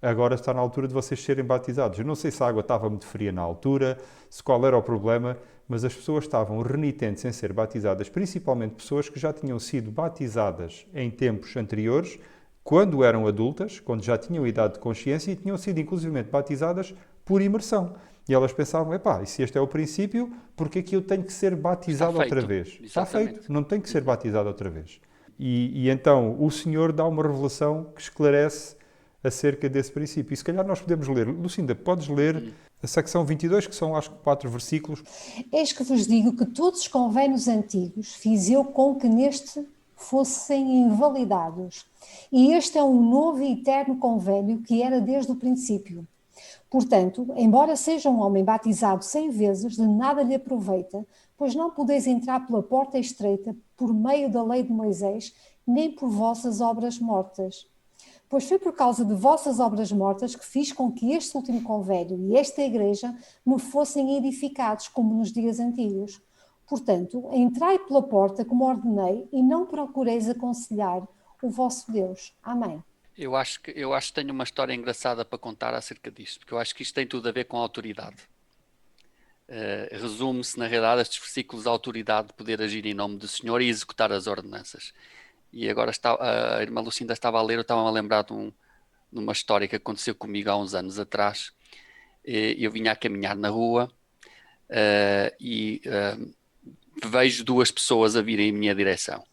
agora está na altura de vocês serem batizados. Eu não sei se a água estava muito fria na altura, se qual era o problema, mas as pessoas estavam renitentes em ser batizadas, principalmente pessoas que já tinham sido batizadas em tempos anteriores, quando eram adultas, quando já tinham idade de consciência e tinham sido inclusivamente batizadas por imersão. E elas pensavam, e se este é o princípio, porque é que eu tenho que ser batizado outra vez? Exatamente. Está feito, não tenho que ser batizado outra vez. E então o Senhor dá uma revelação que esclarece acerca desse princípio. E se calhar nós podemos ler. Lucinda, podes ler a secção 22, que são acho que 4 versículos. Eis que vos digo que todos os convênios antigos fiz eu com que neste fossem invalidados. E este é um novo e eterno convênio que era desde o princípio. Portanto, embora seja um homem batizado 100 vezes, de nada lhe aproveita, pois não podeis entrar pela porta estreita por meio da lei de Moisés, nem por vossas obras mortas. Pois foi por causa de vossas obras mortas que fiz com que este último convênio e esta igreja me fossem edificados, como nos dias antigos. Portanto, entrai pela porta como ordenei e não procureis aconselhar o vosso Deus. Amém. Eu acho que tenho uma história engraçada para contar acerca disto, porque eu acho que isto tem tudo a ver com a autoridade. Resume-se, na realidade, estes versículos, a autoridade de poder agir em nome do Senhor e executar as ordenanças. E agora a irmã Lucinda estava a ler, eu estava a lembrar de uma história que aconteceu comigo há uns anos atrás. Eu vinha a caminhar na rua e vejo 2 pessoas a virem em minha direção.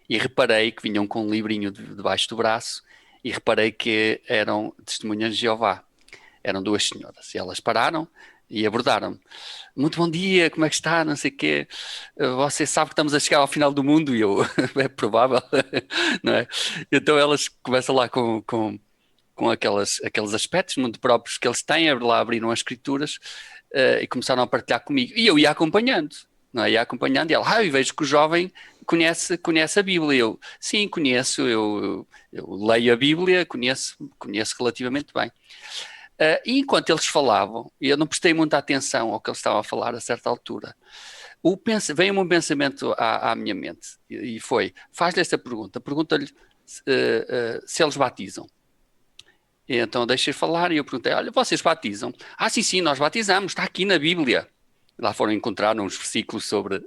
E reparei que vinham com um livrinho debaixo do braço e reparei que eram testemunhas de Jeová. Eram 2 senhoras. E elas pararam e abordaram-me. Muito bom dia, como é que está? Não sei o quê. Você sabe que estamos a chegar ao final do mundo? E eu, é provável, não é? Então elas começam lá com aqueles aspectos muito próprios que eles têm, lá abriram as escrituras e começaram a partilhar comigo. E eu ia acompanhando, não é? Ia acompanhando e ela, eu vejo que o jovem conhece a Bíblia. Eu, sim, conheço, eu leio a Bíblia, conheço relativamente bem. E enquanto eles falavam, e eu não prestei muita atenção ao que eles estavam a falar a certa altura, veio-me um pensamento à minha mente, e foi, faz-lhe esta pergunta-lhe se eles batizam. E então deixei falar e eu perguntei, olha, vocês batizam? Sim, nós batizamos, está aqui na Bíblia. Lá foram encontrar uns versículos sobre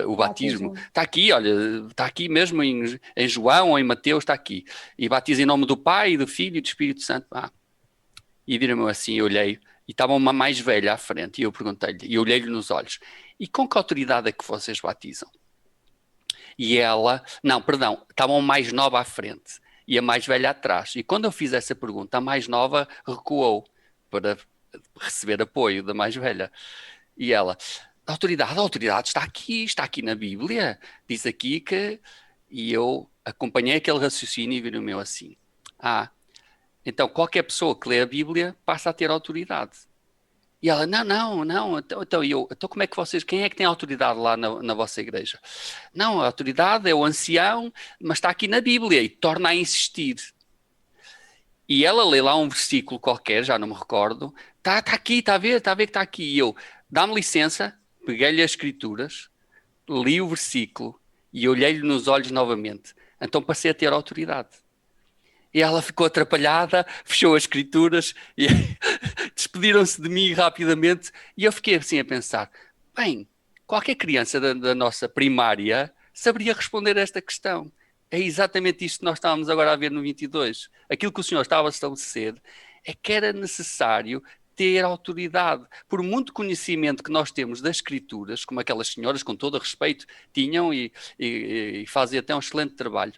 o batismo. Está aqui, olha, está aqui mesmo em João ou em Mateus, está aqui. E batiza em nome do Pai, do Filho e do Espírito Santo. E viram-me assim, eu olhei, e estava uma mais velha à frente, e eu perguntei-lhe, e olhei-lhe nos olhos, e com que autoridade é que vocês batizam? E ela, estava uma mais nova à frente, e a mais velha atrás. E quando eu fiz essa pergunta, a mais nova recuou para receber apoio da mais velha. E ela, a autoridade está aqui na Bíblia, diz aqui que... E eu acompanhei aquele raciocínio e viram-me assim, Então, qualquer pessoa que lê a Bíblia passa a ter autoridade. E ela, não, então como é que vocês, quem é que tem autoridade lá na vossa igreja? Não, a autoridade é o ancião, mas está aqui na Bíblia, e torna a insistir. E ela lê lá um versículo qualquer, já não me recordo, está aqui, está a ver que está aqui. E eu, dá-me licença, peguei-lhe as escrituras, li o versículo e olhei-lhe nos olhos novamente. Então passei a ter autoridade. E ela ficou atrapalhada, fechou as escrituras e despediram-se de mim rapidamente. E eu fiquei assim a pensar: bem, qualquer criança da nossa primária saberia responder a esta questão. É exatamente isto que nós estávamos agora a ver no 22. Aquilo que o Senhor estava a estabelecer é que era necessário ter autoridade. Por muito conhecimento que nós temos das Escrituras, como aquelas senhoras, com todo o respeito, tinham e fazem até um excelente trabalho.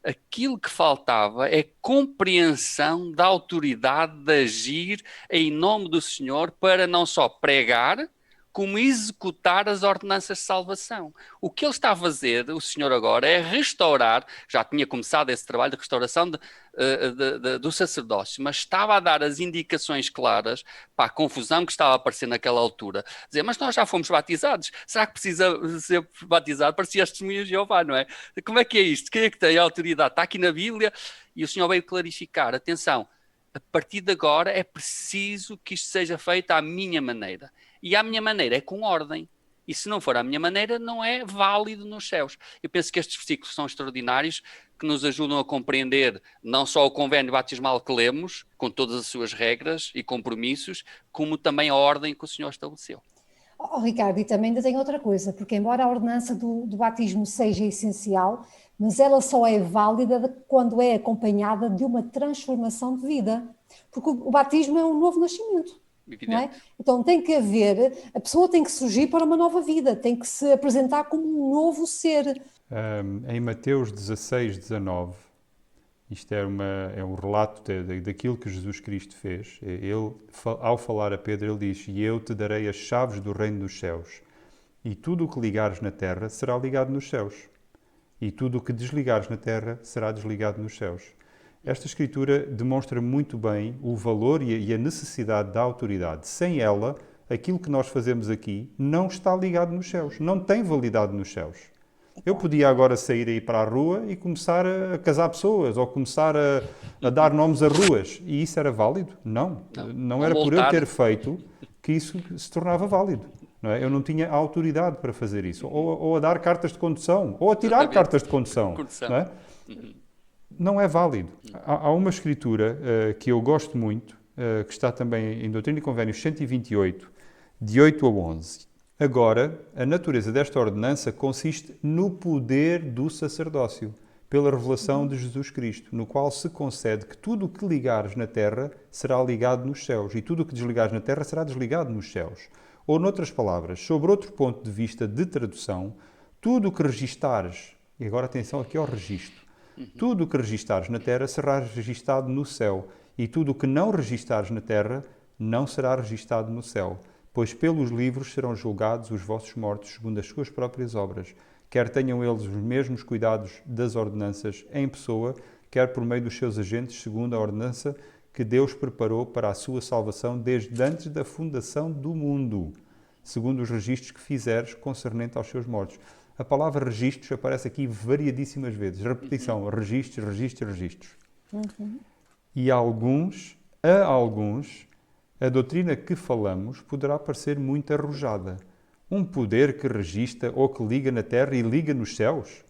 Aquilo que faltava é compreensão da autoridade de agir em nome do Senhor para não só pregar, como executar as ordenanças de salvação. O que ele está a fazer, o Senhor agora, é restaurar, já tinha começado esse trabalho de restauração do sacerdócio, mas estava a dar as indicações claras para a confusão que estava a aparecer naquela altura. Dizer, mas nós já fomos batizados, será que precisa ser batizado? Parecia as testemunhas de Jeová, não é? Como é que é isto? Quem é que tem a autoridade? Está aqui na Bíblia e o Senhor veio clarificar, atenção, a partir de agora é preciso que isto seja feito à minha maneira. E à minha maneira é com ordem. E se não for à minha maneira, não é válido nos céus. Eu penso que estes versículos são extraordinários, que nos ajudam a compreender não só o convênio batismal que lemos, com todas as suas regras e compromissos, como também a ordem que o Senhor estabeleceu. Ricardo, e também ainda tem outra coisa, porque embora a ordenança do batismo seja essencial, mas ela só é válida quando é acompanhada de uma transformação de vida. Porque o batismo é um novo nascimento. Não é? Então tem que haver, a pessoa tem que surgir para uma nova vida, tem que se apresentar como um novo ser. Em Mateus 16, 19, isto é um relato daquilo que Jesus Cristo fez. Ele, ao falar a Pedro, ele diz: e eu te darei as chaves do reino dos céus, e tudo o que ligares na terra será ligado nos céus, e tudo o que desligares na terra será desligado nos céus. Esta escritura demonstra muito bem o valor e a necessidade da autoridade. Sem ela, aquilo que nós fazemos aqui não está ligado nos céus, não tem validade nos céus. Eu podia agora sair aí para a rua e começar a casar pessoas ou começar a dar nomes a ruas. E isso era válido? Não. Não era por eu ter feito que isso se tornava válido. Não é? Eu não tinha autoridade para fazer isso. Ou a dar cartas de condução, ou a tirar cartas de condução. Não é? Não é válido. Há uma escritura que eu gosto muito, que está também em Doutrina e Convênios 128, de 8 a 11. Agora, a natureza desta ordenança consiste no poder do sacerdócio, pela revelação de Jesus Cristo, no qual se concede que tudo o que ligares na terra será ligado nos céus, e tudo o que desligares na terra será desligado nos céus. Ou, noutras palavras, sobre outro ponto de vista de tradução, tudo o que registares, e agora atenção aqui ao registro, tudo o que registares na terra será registado no céu, e tudo o que não registares na terra não será registado no céu. Pois pelos livros serão julgados os vossos mortos segundo as suas próprias obras, quer tenham eles os mesmos cuidados das ordenanças em pessoa, quer por meio dos seus agentes, segundo a ordenança que Deus preparou para a sua salvação desde antes da fundação do mundo, segundo os registros que fizeres concernente aos seus mortos. A palavra registros aparece aqui variadíssimas vezes. Repetição, registros. E a alguns, a doutrina que falamos poderá parecer muito arrojada. Um poder que registra ou que liga na terra e liga nos céus?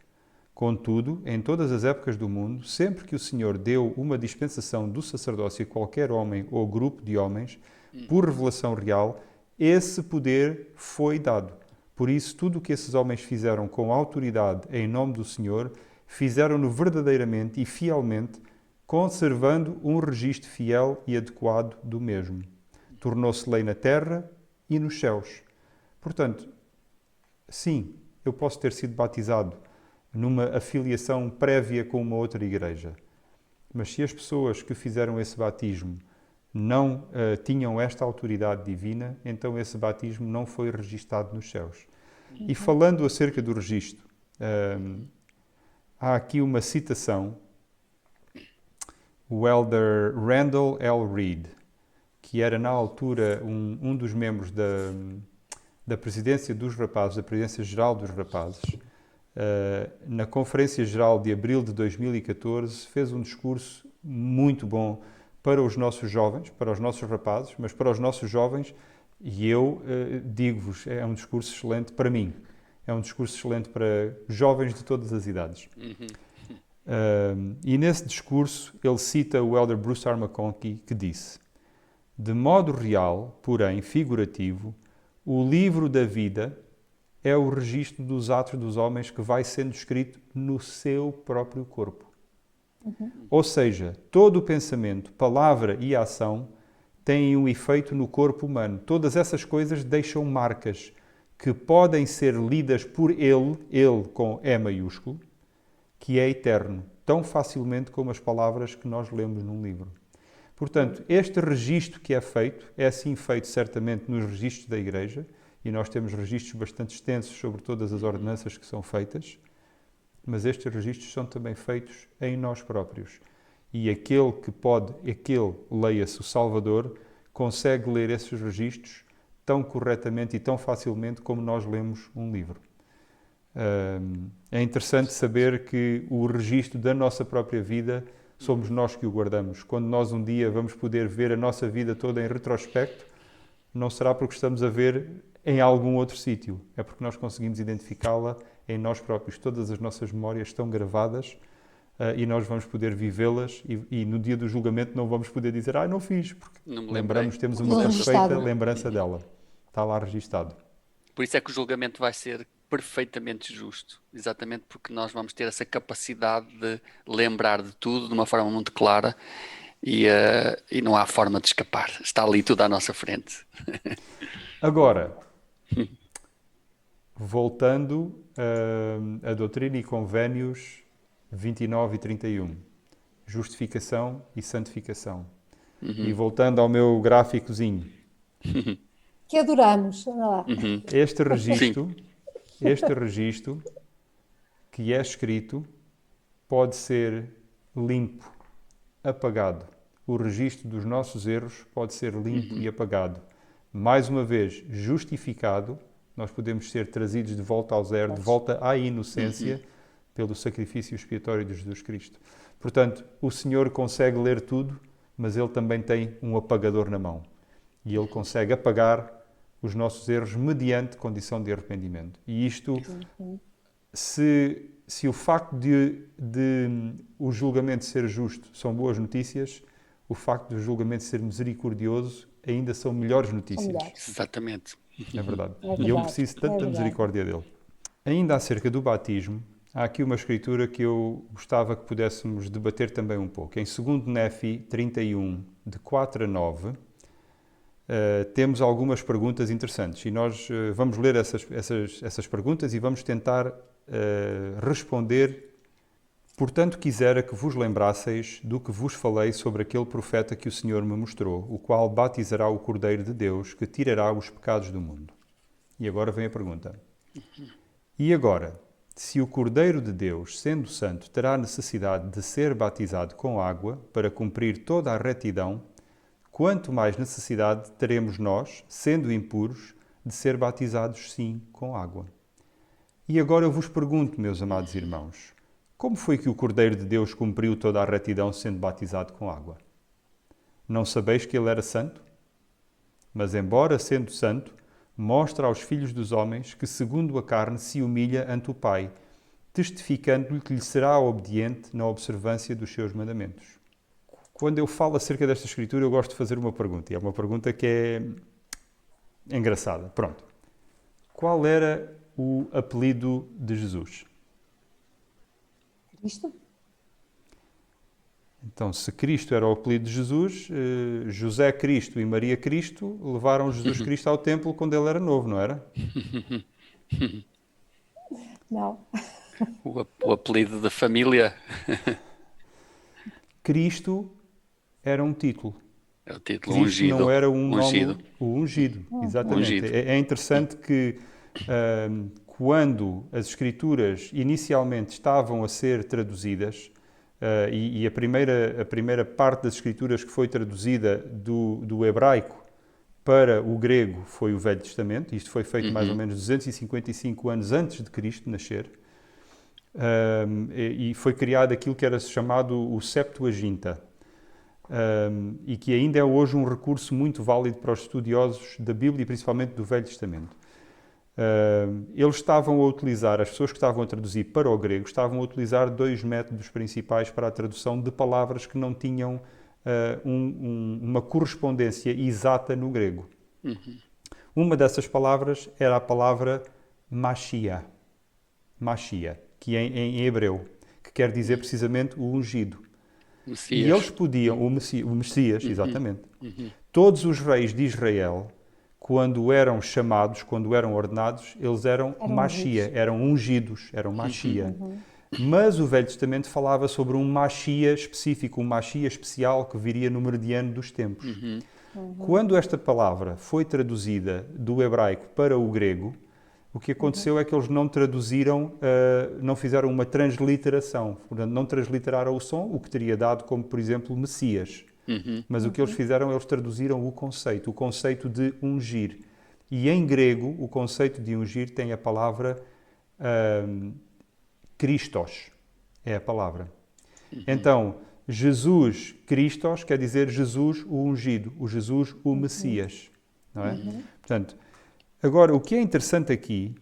Contudo, em todas as épocas do mundo, sempre que o Senhor deu uma dispensação do sacerdócio a qualquer homem ou grupo de homens, por revelação real, esse poder foi dado. Por isso, tudo o que esses homens fizeram com autoridade em nome do Senhor, fizeram-no verdadeiramente e fielmente, conservando um registro fiel e adequado do mesmo. Tornou-se lei na terra e nos céus. Portanto, sim, eu posso ter sido batizado numa afiliação prévia com uma outra igreja. Mas se as pessoas que fizeram esse batismo não tinham esta autoridade divina, então esse batismo não foi registado nos céus. E falando acerca do registro, há aqui uma citação. o elder Randall L. Reed, que era na altura um dos membros da presidência dos rapazes, da presidência geral dos rapazes, na Conferência Geral de Abril de 2014, fez um discurso muito bom para os nossos jovens, para os nossos rapazes, mas para os nossos jovens, e eu digo-vos, é um discurso excelente para mim. É um discurso excelente para jovens de todas as idades. E nesse discurso ele cita o elder Bruce R. McConkie, que disse: de modo real, porém figurativo, o livro da vida é o registro dos atos dos homens que vai sendo escrito no seu próprio corpo. Ou seja, todo o pensamento, palavra e ação têm um efeito no corpo humano. Todas essas coisas deixam marcas que podem ser lidas por ele com E maiúsculo, que é eterno, tão facilmente como as palavras que nós lemos num livro. Portanto, este registro que é feito, é assim feito certamente nos registros da Igreja, e nós temos registros bastante extensos sobre todas as ordenanças que são feitas, mas estes registros são também feitos em nós próprios. E aquele, leia-se o Salvador, consegue ler esses registros tão corretamente e tão facilmente como nós lemos um livro. É interessante saber que o registro da nossa própria vida somos nós que o guardamos. Quando nós um dia vamos poder ver a nossa vida toda em retrospecto, não será porque estamos a ver em algum outro sítio, é porque nós conseguimos identificá-la em nós próprios. Todas as nossas memórias estão gravadas e nós vamos poder vivê-las e no dia do julgamento não vamos poder dizer não fiz, porque Não me lembramos, temos Tudo uma registado. perfeita lembrança dela. Está lá registado. Por isso é que o julgamento vai ser perfeitamente justo, exatamente porque nós vamos ter essa capacidade de lembrar de tudo de uma forma muito clara e não há forma de escapar. Está ali tudo à nossa frente. Agora, voltando a Doutrina e Convénios 29 e 31, justificação e santificação. E voltando ao meu gráficozinho, Que adoramos. Olha lá. este registro que é escrito pode ser limpo, apagado. O registro dos nossos erros pode ser limpo e apagado. Mais uma vez, justificado, nós podemos ser trazidos de volta ao zero, de volta à inocência, pelo sacrifício expiatório de Jesus Cristo. Portanto, o Senhor consegue ler tudo, mas Ele também tem um apagador na mão. E Ele consegue apagar os nossos erros mediante condição de arrependimento. E isto, se o facto de o julgamento ser justo são boas notícias, o facto do julgamento ser misericordioso ainda são melhores notícias. melhores. Exatamente. É verdade. É verdade. E eu preciso tanto da verdade. misericórdia dele. Ainda acerca do batismo, há aqui uma escritura que eu gostava que pudéssemos debater também um pouco. Em 2 Néfi 31, de 4 a 9, temos algumas perguntas interessantes. E nós vamos ler essas perguntas e vamos tentar responder. Portanto, quisera que vos lembrasseis do que vos falei sobre aquele profeta que o Senhor me mostrou, o qual batizará o Cordeiro de Deus, que tirará os pecados do mundo. E agora vem a pergunta. E agora, se o Cordeiro de Deus, sendo santo, terá necessidade de ser batizado com água para cumprir toda a retidão, quanto mais necessidade teremos nós, sendo impuros, de ser batizados sim com água. E agora eu vos pergunto, meus amados irmãos, como foi que o Cordeiro de Deus cumpriu toda a retidão sendo batizado com água? Não sabeis que ele era santo? Mas, embora sendo santo, mostra aos filhos dos homens que, segundo a carne, se humilha ante o Pai, testificando-lhe que lhe será obediente na observância dos seus mandamentos. Quando eu falo acerca desta escritura, eu gosto de fazer uma pergunta, e é uma pergunta que é engraçada. Pronto. Qual era o apelido de Jesus? Cristo? Então, se Cristo era o apelido de Jesus, José Cristo e Maria Cristo levaram Jesus Cristo ao templo quando ele era novo, não era? Não. O apelido da família Cristo era um título. é o título Cristo ungido. não era um ungido. nome, o ungido, exatamente. Ungido. É interessante que quando as Escrituras inicialmente estavam a ser traduzidas, E a primeira parte das Escrituras que foi traduzida do hebraico para o grego foi o Velho Testamento. Isto foi feito mais ou menos 255 anos antes de Cristo nascer. E foi criado aquilo que era chamado o Septuaginta. E que ainda é hoje um recurso muito válido para os estudiosos da Bíblia e principalmente do Velho Testamento. Eles estavam a utilizar, as pessoas que estavam a traduzir para o grego, estavam a utilizar dois métodos principais para a tradução de palavras que não tinham uma correspondência exata no grego. Uma dessas palavras era a palavra Mashiach, que é em hebreu, que quer dizer precisamente o ungido. Messias. E eles podiam, o Messias, exatamente. Todos os reis de Israel, quando eram chamados, quando eram ordenados, eles eram Mashiach, eram ungidos, eram Mashiach. Mas o Velho Testamento falava sobre um Mashiach específico, um Mashiach especial que viria no meridiano dos tempos. Quando esta palavra foi traduzida do hebraico para o grego, o que aconteceu é que eles não traduziram, não fizeram uma transliteração, portanto, não transliteraram o som, o que teria dado como, por exemplo, Messias. Mas o que eles fizeram, eles traduziram o conceito de ungir. E em grego, o conceito de ungir tem a palavra Christos, é a palavra. Então, Jesus Christos quer dizer Jesus o ungido, o Jesus o Messias, não é? Portanto, agora, o que é interessante aqui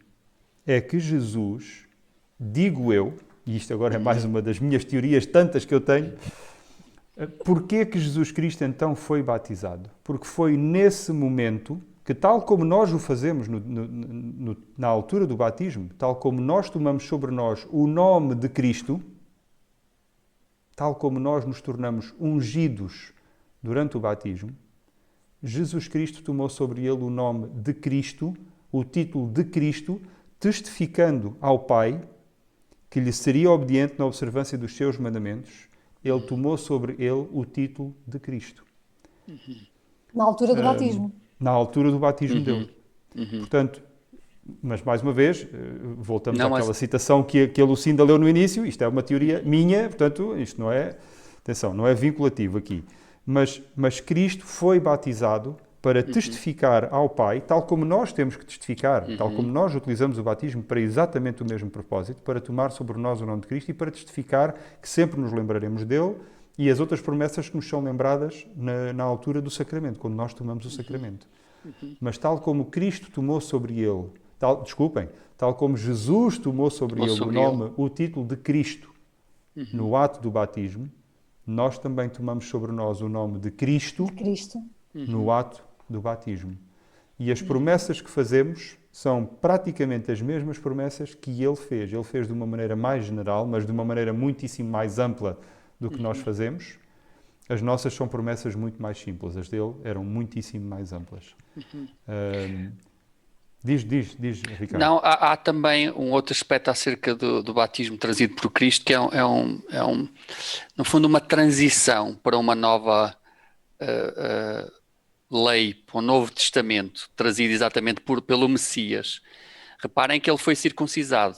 é que Jesus, digo eu, e isto agora é mais uma das minhas teorias tantas que eu tenho, porquê que Jesus Cristo então foi batizado? Porque foi nesse momento que, tal como nós o fazemos na altura do batismo, tal como nós tomamos sobre nós o nome de Cristo, tal como nós nos tornamos ungidos durante o batismo, Jesus Cristo tomou sobre ele o nome de Cristo, o título de Cristo, testificando ao Pai que lhe seria obediente na observância dos seus mandamentos. Ele tomou sobre ele o título de Cristo. Na altura do batismo. Na altura do batismo dele. Portanto, mas mais uma vez, voltamos àquela citação que a Lucinda leu no início. Isto é uma teoria minha, portanto, isto não é, atenção, não é vinculativo aqui. Mas Cristo foi batizado para testificar ao Pai, tal como nós temos que testificar, tal como nós utilizamos o batismo para exatamente o mesmo propósito, para tomar sobre nós o nome de Cristo e para testificar que sempre nos lembraremos dele e as outras promessas que nos são lembradas na altura do sacramento, quando nós tomamos o sacramento. Mas tal como Cristo tomou sobre ele, tal como Jesus tomou sobre ele o nome, o título de Cristo no ato do batismo, nós também tomamos sobre nós o nome de Cristo, no ato do batismo. E as promessas que fazemos são praticamente as mesmas promessas que ele fez. Ele fez de uma maneira mais general, mas de uma maneira muitíssimo mais ampla do que nós fazemos. As nossas são promessas muito mais simples. As dele eram muitíssimo mais amplas. Diz, Ricardo. Não, há também um outro aspecto acerca do batismo trazido por Cristo, que no fundo, uma transição para uma nova lei, para um novo testamento, trazido exatamente pelo Messias. Reparem que ele foi circuncisado.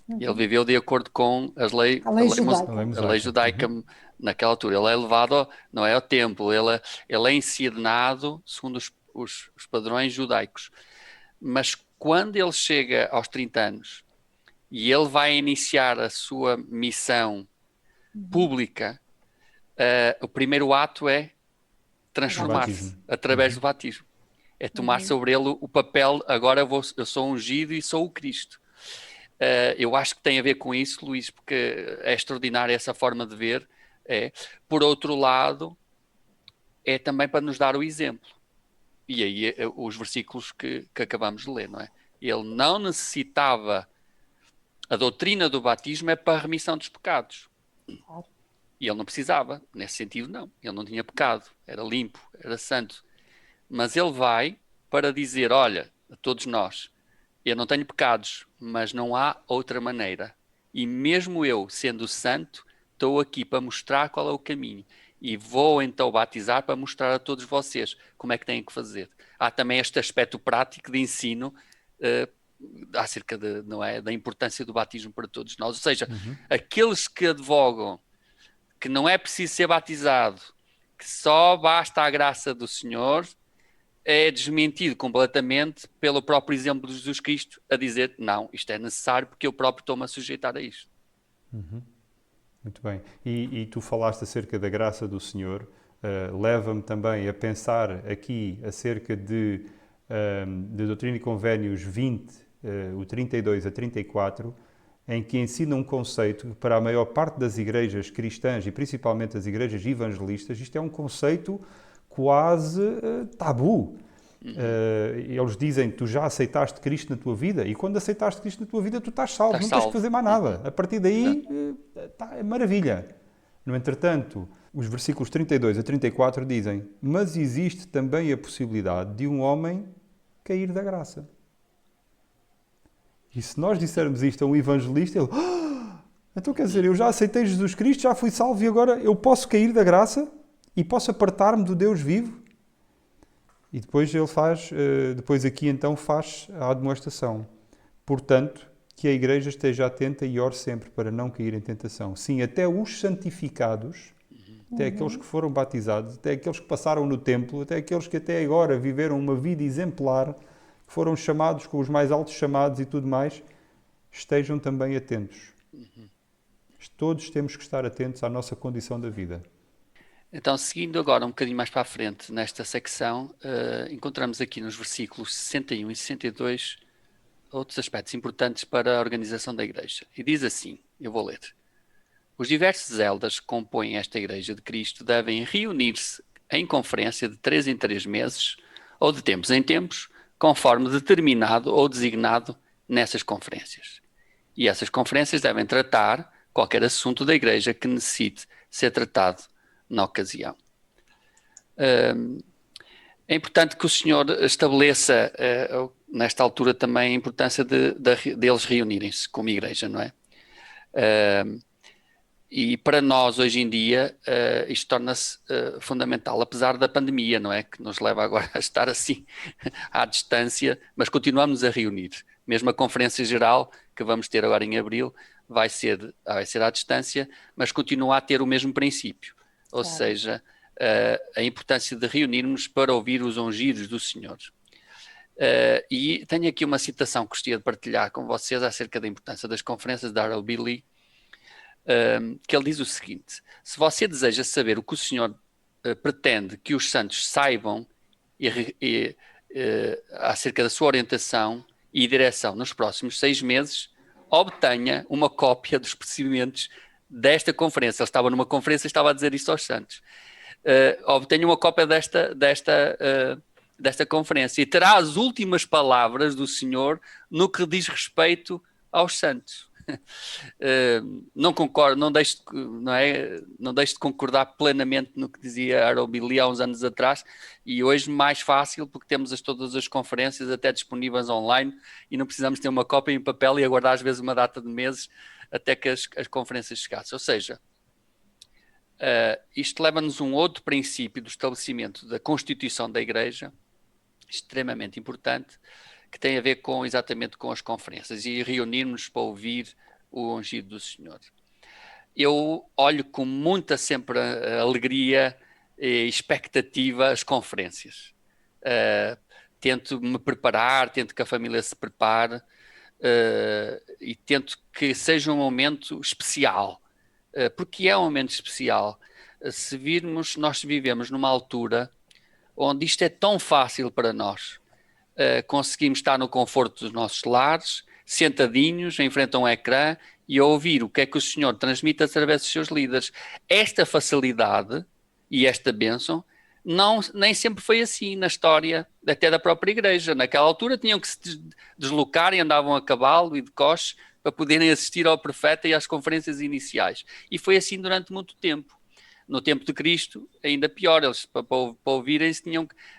Ele viveu de acordo com a lei judaica naquela altura. Ele é levado, não é ao templo, ele é ensinado segundo os padrões judaicos. Mas quando ele chega aos 30 anos e ele vai iniciar a sua missão pública, o primeiro ato é transformar-se através do batismo. É tomar sobre ele o papel, agora eu sou ungido e sou o Cristo. Eu acho que tem a ver com isso, Luís, porque é extraordinária essa forma de ver. Por outro lado, é também para nos dar o exemplo. E aí os versículos que acabamos de ler, não é? Ele não necessitava, a doutrina do batismo é para a remissão dos pecados. E ele não precisava, nesse sentido não. Ele não tinha pecado, era limpo, era santo. Mas ele vai para dizer, olha, a todos nós, eu não tenho pecados, mas não há outra maneira. E mesmo eu, sendo santo, estou aqui para mostrar qual é o caminho. E vou então batizar para mostrar a todos vocês como é que têm que fazer. Há também este aspecto prático de ensino acerca da importância do batismo para todos nós. Ou seja, aqueles que advogam que não é preciso ser batizado, que só basta a graça do Senhor, é desmentido completamente pelo próprio exemplo de Jesus Cristo a dizer, não, isto é necessário porque eu próprio estou-me a sujeitar a isto. Muito bem. E tu falaste acerca da graça do Senhor, leva-me também a pensar aqui acerca de Doutrina e Convénios 20, o 32 a 34, em que ensina um conceito que para a maior parte das igrejas cristãs e principalmente as igrejas evangelistas, isto é um conceito quase tabu. Eles dizem que tu já aceitaste Cristo na tua vida e quando aceitaste Cristo na tua vida tu estás salvo, Estás não tens de salvo. fazer mais nada. A partir daí Exato. é maravilha. No entretanto, os versículos 32 a 34 dizem: mas existe também a possibilidade de um homem cair da graça. E se nós dissermos isto a um evangelista, ele: então quer dizer, eu já aceitei Jesus Cristo, já fui salvo e agora eu posso cair da graça e posso apartar-me do Deus vivo? E depois ele faz, depois aqui então faz a admoestação. Portanto, que a igreja esteja atenta e ore sempre para não cair em tentação. Sim, até os santificados, até aqueles que foram batizados, até aqueles que passaram no templo, até aqueles que até agora viveram uma vida exemplar, que foram chamados com os mais altos chamados e tudo mais, estejam também atentos. Todos temos que estar atentos à nossa condição da vida. Então, seguindo agora um bocadinho mais para a frente nesta secção, encontramos aqui nos versículos 61 e 62 outros aspectos importantes para a organização da igreja. E diz assim, eu vou ler. Os diversos elders que compõem esta igreja de Cristo devem reunir-se em conferência de 3 em 3 meses ou de tempos em tempos, conforme determinado ou designado nessas conferências. E essas conferências devem tratar qualquer assunto da igreja que necessite ser tratado na ocasião. É importante que o Senhor estabeleça, nesta altura também, a importância deles reunirem-se como igreja, não é? E para nós, hoje em dia, isto torna-se fundamental, apesar da pandemia, não é? Que nos leva agora a estar assim, à distância, mas continuamos a reunir. Mesmo a Conferência Geral, que vamos ter agora em abril, vai ser à distância, mas continua a ter o mesmo princípio. Ou seja, a importância de reunirmos para ouvir os ungidos do Senhor. E tenho aqui uma citação que gostaria de partilhar com vocês acerca da importância das conferências de R.L. Lee, que ele diz o seguinte: se você deseja saber o que o Senhor pretende que os santos saibam acerca da sua orientação e direção nos próximos 6 meses, obtenha uma cópia dos procedimentos desta conferência. Ele estava numa conferência e estava a dizer isto aos santos. Obtenha uma cópia desta conferência e terá as últimas palavras do Senhor no que diz respeito aos santos. Não concordo, não deixo de concordar plenamente no que dizia R.L. Lee há uns anos atrás, e hoje mais fácil porque temos todas as conferências até disponíveis online e não precisamos ter uma cópia em papel e aguardar às vezes uma data de meses até que as conferências chegassem. Ou seja, isto leva-nos a um outro princípio do estabelecimento da Constituição da Igreja, extremamente importante, que tem a ver exatamente com as conferências e reunirmos para ouvir o ungido do Senhor. Eu olho com muita sempre alegria e expectativa as conferências. Tento me preparar, tento que a família se prepare e tento que seja um momento especial. Porque é um momento especial. Se virmos, nós vivemos numa altura onde isto é tão fácil para nós. Conseguimos estar no conforto dos nossos lares, sentadinhos, em frente a um ecrã e a ouvir o que é que o Senhor transmite através dos seus líderes. Esta facilidade e esta bênção nem sempre foi assim na história até da própria igreja. Naquela altura tinham que se deslocar e andavam a cavalo e de coches para poderem assistir ao profeta e às conferências iniciais. E foi assim durante muito tempo. No tempo de Cristo, ainda pior, eles para ouvirem-se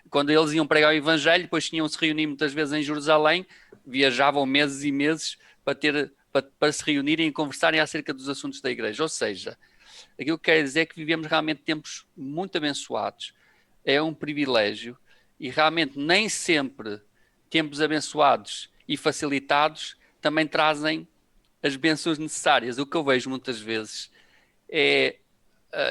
quando eles iam pregar o Evangelho, depois tinham-se reunir muitas vezes em Jerusalém, viajavam meses e meses para se reunirem e conversarem acerca dos assuntos da igreja. Ou seja, aquilo que quer dizer é que vivemos realmente tempos muito abençoados. É um privilégio e realmente nem sempre tempos abençoados e facilitados também trazem as bênçãos necessárias. O que eu vejo muitas vezes é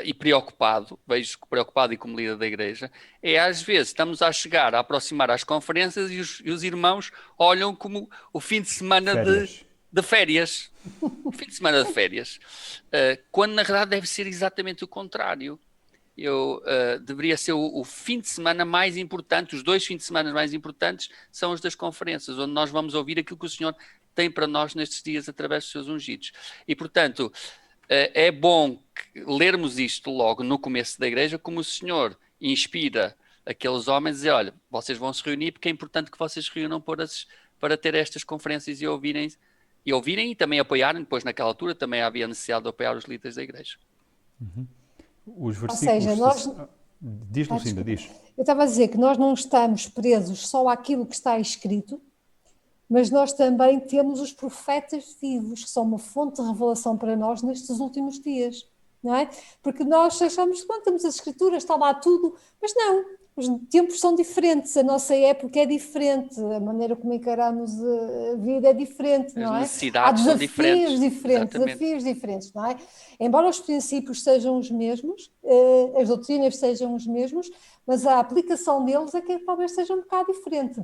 e preocupado, vejo preocupado e como líder da igreja, é às vezes estamos a chegar, a aproximar às conferências e os irmãos olham como o fim de semana Férias. de férias. O fim de semana de férias. Quando na verdade deve ser exatamente o contrário. Deveria ser o fim de semana mais importante, os 2 fins de semana mais importantes são os das conferências, onde nós vamos ouvir aquilo que o Senhor tem para nós nestes dias através dos seus ungidos. E, portanto, é bom lermos isto logo no começo da igreja, como o Senhor inspira aqueles homens a dizer, olha, vocês vão se reunir porque é importante que vocês se reúnam para ter estas conferências e ouvirem e também apoiarem. Depois, naquela altura, também havia necessidade de apoiar os líderes da igreja. Os Ou seja, versículos... nós... Diz, Lucinda, desculpa. diz. Eu estava a dizer que nós não estamos presos só àquilo que está escrito, mas nós também temos os profetas vivos, que são uma fonte de revelação para nós nestes últimos dias, não é? Porque nós achamos que temos as escrituras, está lá tudo, mas não, os tempos são diferentes, a nossa época é diferente, a maneira como encaramos a vida é diferente, não é? As necessidades são diferentes. Desafios diferentes, não é? Embora os princípios sejam os mesmos, as doutrinas sejam os mesmos, mas a aplicação deles é que talvez seja um bocado diferente.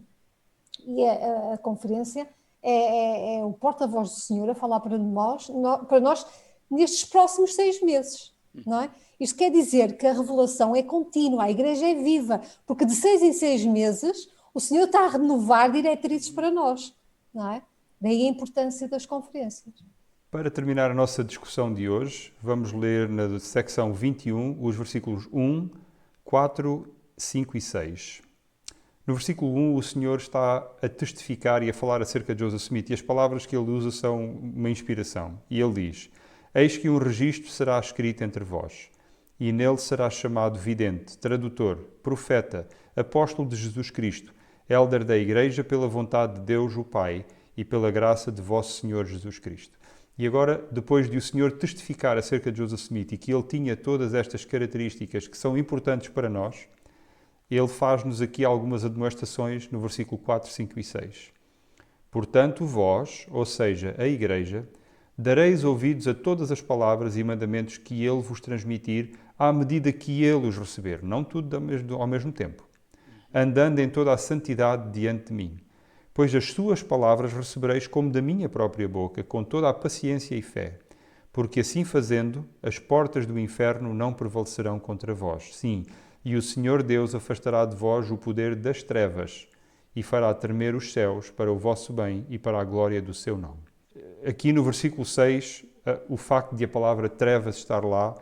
E a conferência é o porta-voz do Senhor a falar para nós nestes próximos 6 meses, não é? Isto quer dizer que a revelação é contínua, a igreja é viva, porque de 6 em 6 meses o Senhor está a renovar diretrizes para nós, não é? Daí a importância das conferências. Para terminar a nossa discussão de hoje, vamos ler na secção 21 os versículos 1, 4, 5 e 6. No versículo 1, o Senhor está a testificar e a falar acerca de Joseph Smith, e as palavras que ele usa são uma inspiração. E ele diz: Eis que um registro será escrito entre vós, e nele será chamado vidente, tradutor, profeta, apóstolo de Jesus Cristo, élder da Igreja pela vontade de Deus o Pai e pela graça de vosso Senhor Jesus Cristo. E agora, depois de o Senhor testificar acerca de Joseph Smith e que ele tinha todas estas características que são importantes para nós, ele faz-nos aqui algumas admoestações no versículo 4, 5 e 6. Portanto, vós, ou seja, a Igreja, dareis ouvidos a todas as palavras e mandamentos que ele vos transmitir à medida que ele os receber, não tudo ao mesmo tempo, andando em toda a santidade diante de mim. Pois as suas palavras recebereis como da minha própria boca, com toda a paciência e fé, porque assim fazendo, as portas do inferno não prevalecerão contra vós. Sim, e o Senhor Deus afastará de vós o poder das trevas e fará tremer os céus para o vosso bem e para a glória do seu nome. Aqui no versículo 6, o facto de a palavra trevas estar lá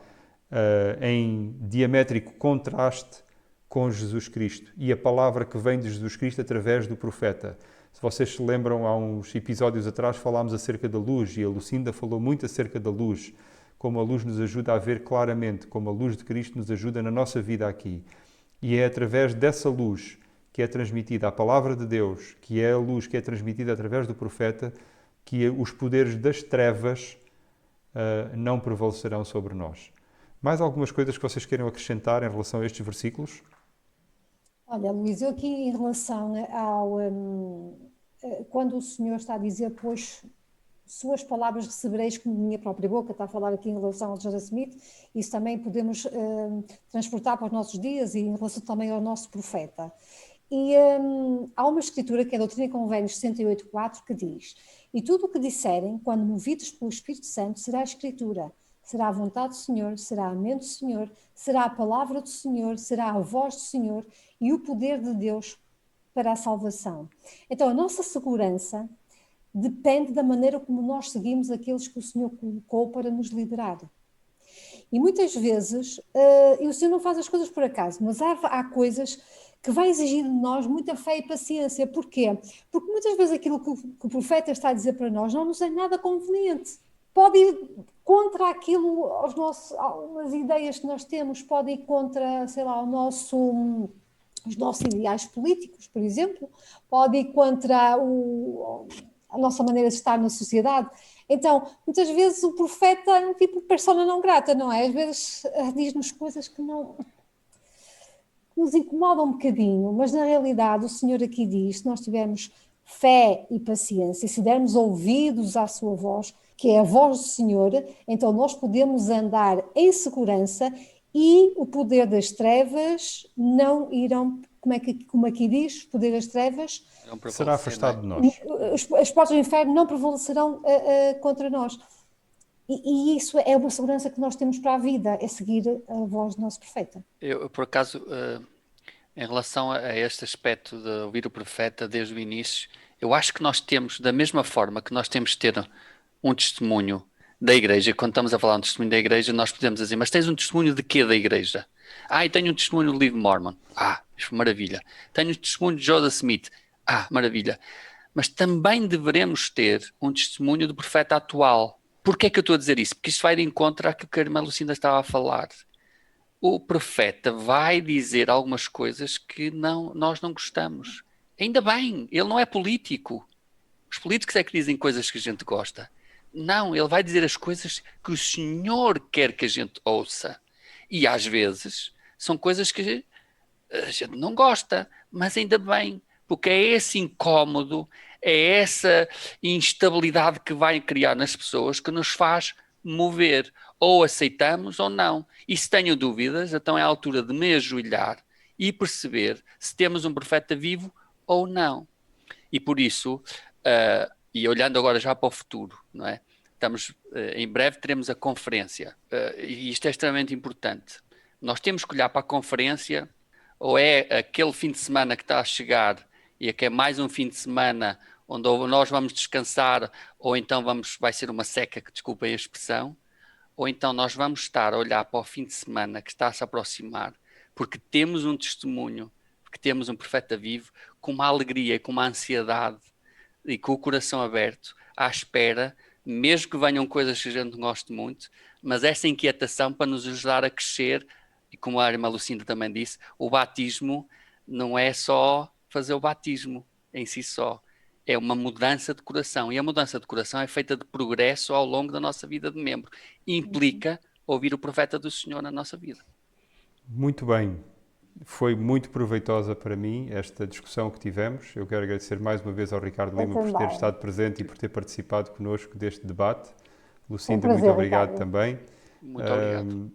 em diamétrico contraste com Jesus Cristo e a palavra que vem de Jesus Cristo através do profeta. Se vocês se lembram, há uns episódios atrás falámos acerca da luz e a Lucinda falou muito acerca da luz, como a luz nos ajuda a ver claramente, como a luz de Cristo nos ajuda na nossa vida aqui. E é através dessa luz que é transmitida a palavra de Deus, que é a luz que é transmitida através do profeta, que os poderes das trevas não prevalecerão sobre nós. Mais algumas coisas que vocês queiram acrescentar em relação a estes versículos? Olha, Luís, eu aqui em relação quando o Senhor está a dizer, pois suas palavras recebereis como minha própria boca, está a falar aqui em relação ao Joseph Smith, isso também podemos transportar para os nossos dias e em relação também ao nosso profeta. E há uma escritura que é a Doutrina e Convênios 68.4 que diz: e tudo o que disserem, quando movidos pelo Espírito Santo, será a escritura, será a vontade do Senhor, será a mente do Senhor, será a palavra do Senhor, será a voz do Senhor e o poder de Deus para a salvação. Então a nossa segurança depende da maneira como nós seguimos aqueles que o Senhor colocou para nos liderar. E muitas vezes, e o Senhor não faz as coisas por acaso, mas há coisas que vai exigir de nós muita fé e paciência. Porquê? Porque muitas vezes aquilo que o profeta está a dizer para nós não nos é nada conveniente. Pode ir contra aquilo, algumas ideias que nós temos, pode ir contra, sei lá, os nossos ideais políticos, por exemplo, pode ir contra a nossa maneira de estar na sociedade. Então, muitas vezes o profeta é um tipo de persona não grata, não é? Às vezes diz-nos coisas que nos incomodam um bocadinho, mas na realidade o Senhor aqui diz, se nós tivermos fé e paciência, se dermos ouvidos à sua voz, que é a voz do Senhor, então nós podemos andar em segurança e o poder das trevas não irão, como aqui diz, o poder das trevas, Não Será prevalecer, não é? afastado de nós. as portas do inferno não prevalecerão contra nós. E isso é uma segurança que nós temos para a vida, é seguir a voz do nosso profeta. Eu, por acaso, em relação a este aspecto de ouvir o profeta desde o início, eu acho que nós temos, da mesma forma que nós temos de ter um testemunho da igreja, quando estamos a falar de um testemunho da igreja, nós podemos dizer, mas tens um testemunho de quê da igreja? Ah, eu tenho um testemunho do livro Mormon. Ah, maravilha. Tenho um testemunho de Joseph Smith. Ah, maravilha. Mas também devemos ter um testemunho do profeta atual. Porquê é que eu estou a dizer isso? Porque isto vai de encontro àquilo que a irmã Lucinda estava a falar. O profeta vai dizer algumas coisas que nós não gostamos. Ainda bem, ele não é político. Os políticos é que dizem coisas que a gente gosta. Não, ele vai dizer as coisas que o Senhor quer que a gente ouça. E às vezes são coisas que a gente não gosta, mas ainda bem, porque é esse incómodo, é essa instabilidade que vai criar nas pessoas que nos faz mover. Ou aceitamos ou não. E se tenho dúvidas, então é a altura de me ajoelhar e perceber se temos um profeta vivo ou não. E por isso, e olhando agora já para o futuro, não é? Em breve teremos a conferência, e isto é extremamente importante. Nós temos que olhar para a conferência, ou é aquele fim de semana que está a chegar, e é que é mais um fim de semana onde nós vamos descansar, ou então vai ser uma seca, que desculpem a expressão, ou então nós vamos estar a olhar para o fim de semana que está a se aproximar, porque temos um testemunho, porque temos um profeta vivo, com uma alegria, com uma ansiedade e com o coração aberto, à espera, mesmo que venham coisas que a gente não goste muito, mas essa inquietação para nos ajudar a crescer, e como a irmã Lucinda também disse, o batismo não é só fazer o batismo em si só, é uma mudança de coração, e a mudança de coração é feita de progresso ao longo da nossa vida de membro, e implica ouvir o profeta do Senhor na nossa vida. Muito bem. Foi muito proveitosa para mim esta discussão que tivemos. Eu quero agradecer mais uma vez ao Ricardo Lima por ter estado presente e por ter participado connosco deste debate. Lucinda, muito obrigado também. Muito obrigado.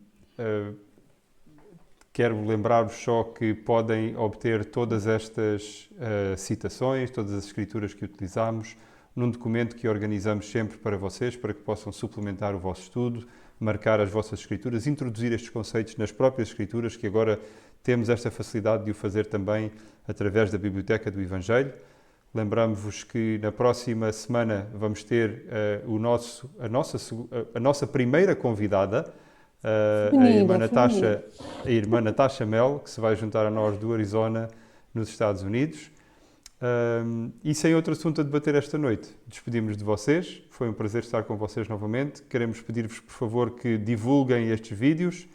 Quero lembrar-vos só que podem obter todas estas citações, todas as escrituras que utilizamos, num documento que organizamos sempre para vocês, para que possam suplementar o vosso estudo, marcar as vossas escrituras, introduzir estes conceitos nas próprias escrituras, que agora temos esta facilidade de o fazer também através da Biblioteca do Evangelho. Lembramos-vos que na próxima semana vamos ter a nossa primeira convidada, a irmã Natasha Mel, que se vai juntar a nós do Arizona, nos Estados Unidos. E sem outro assunto a debater esta noite, despedimos de vocês. Foi um prazer estar com vocês novamente. Queremos pedir-vos, por favor, que divulguem estes vídeos,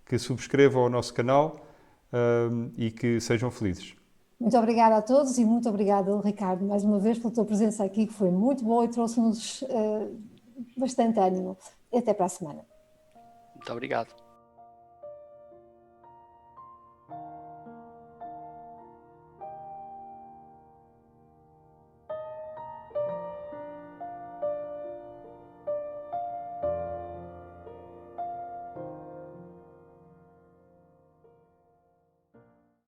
que subscrevam o nosso canal e que sejam felizes. Muito obrigada a todos e muito obrigada, Ricardo, mais uma vez pela tua presença aqui, que foi muito boa e trouxe-nos bastante ânimo. Até para a semana. Muito obrigado.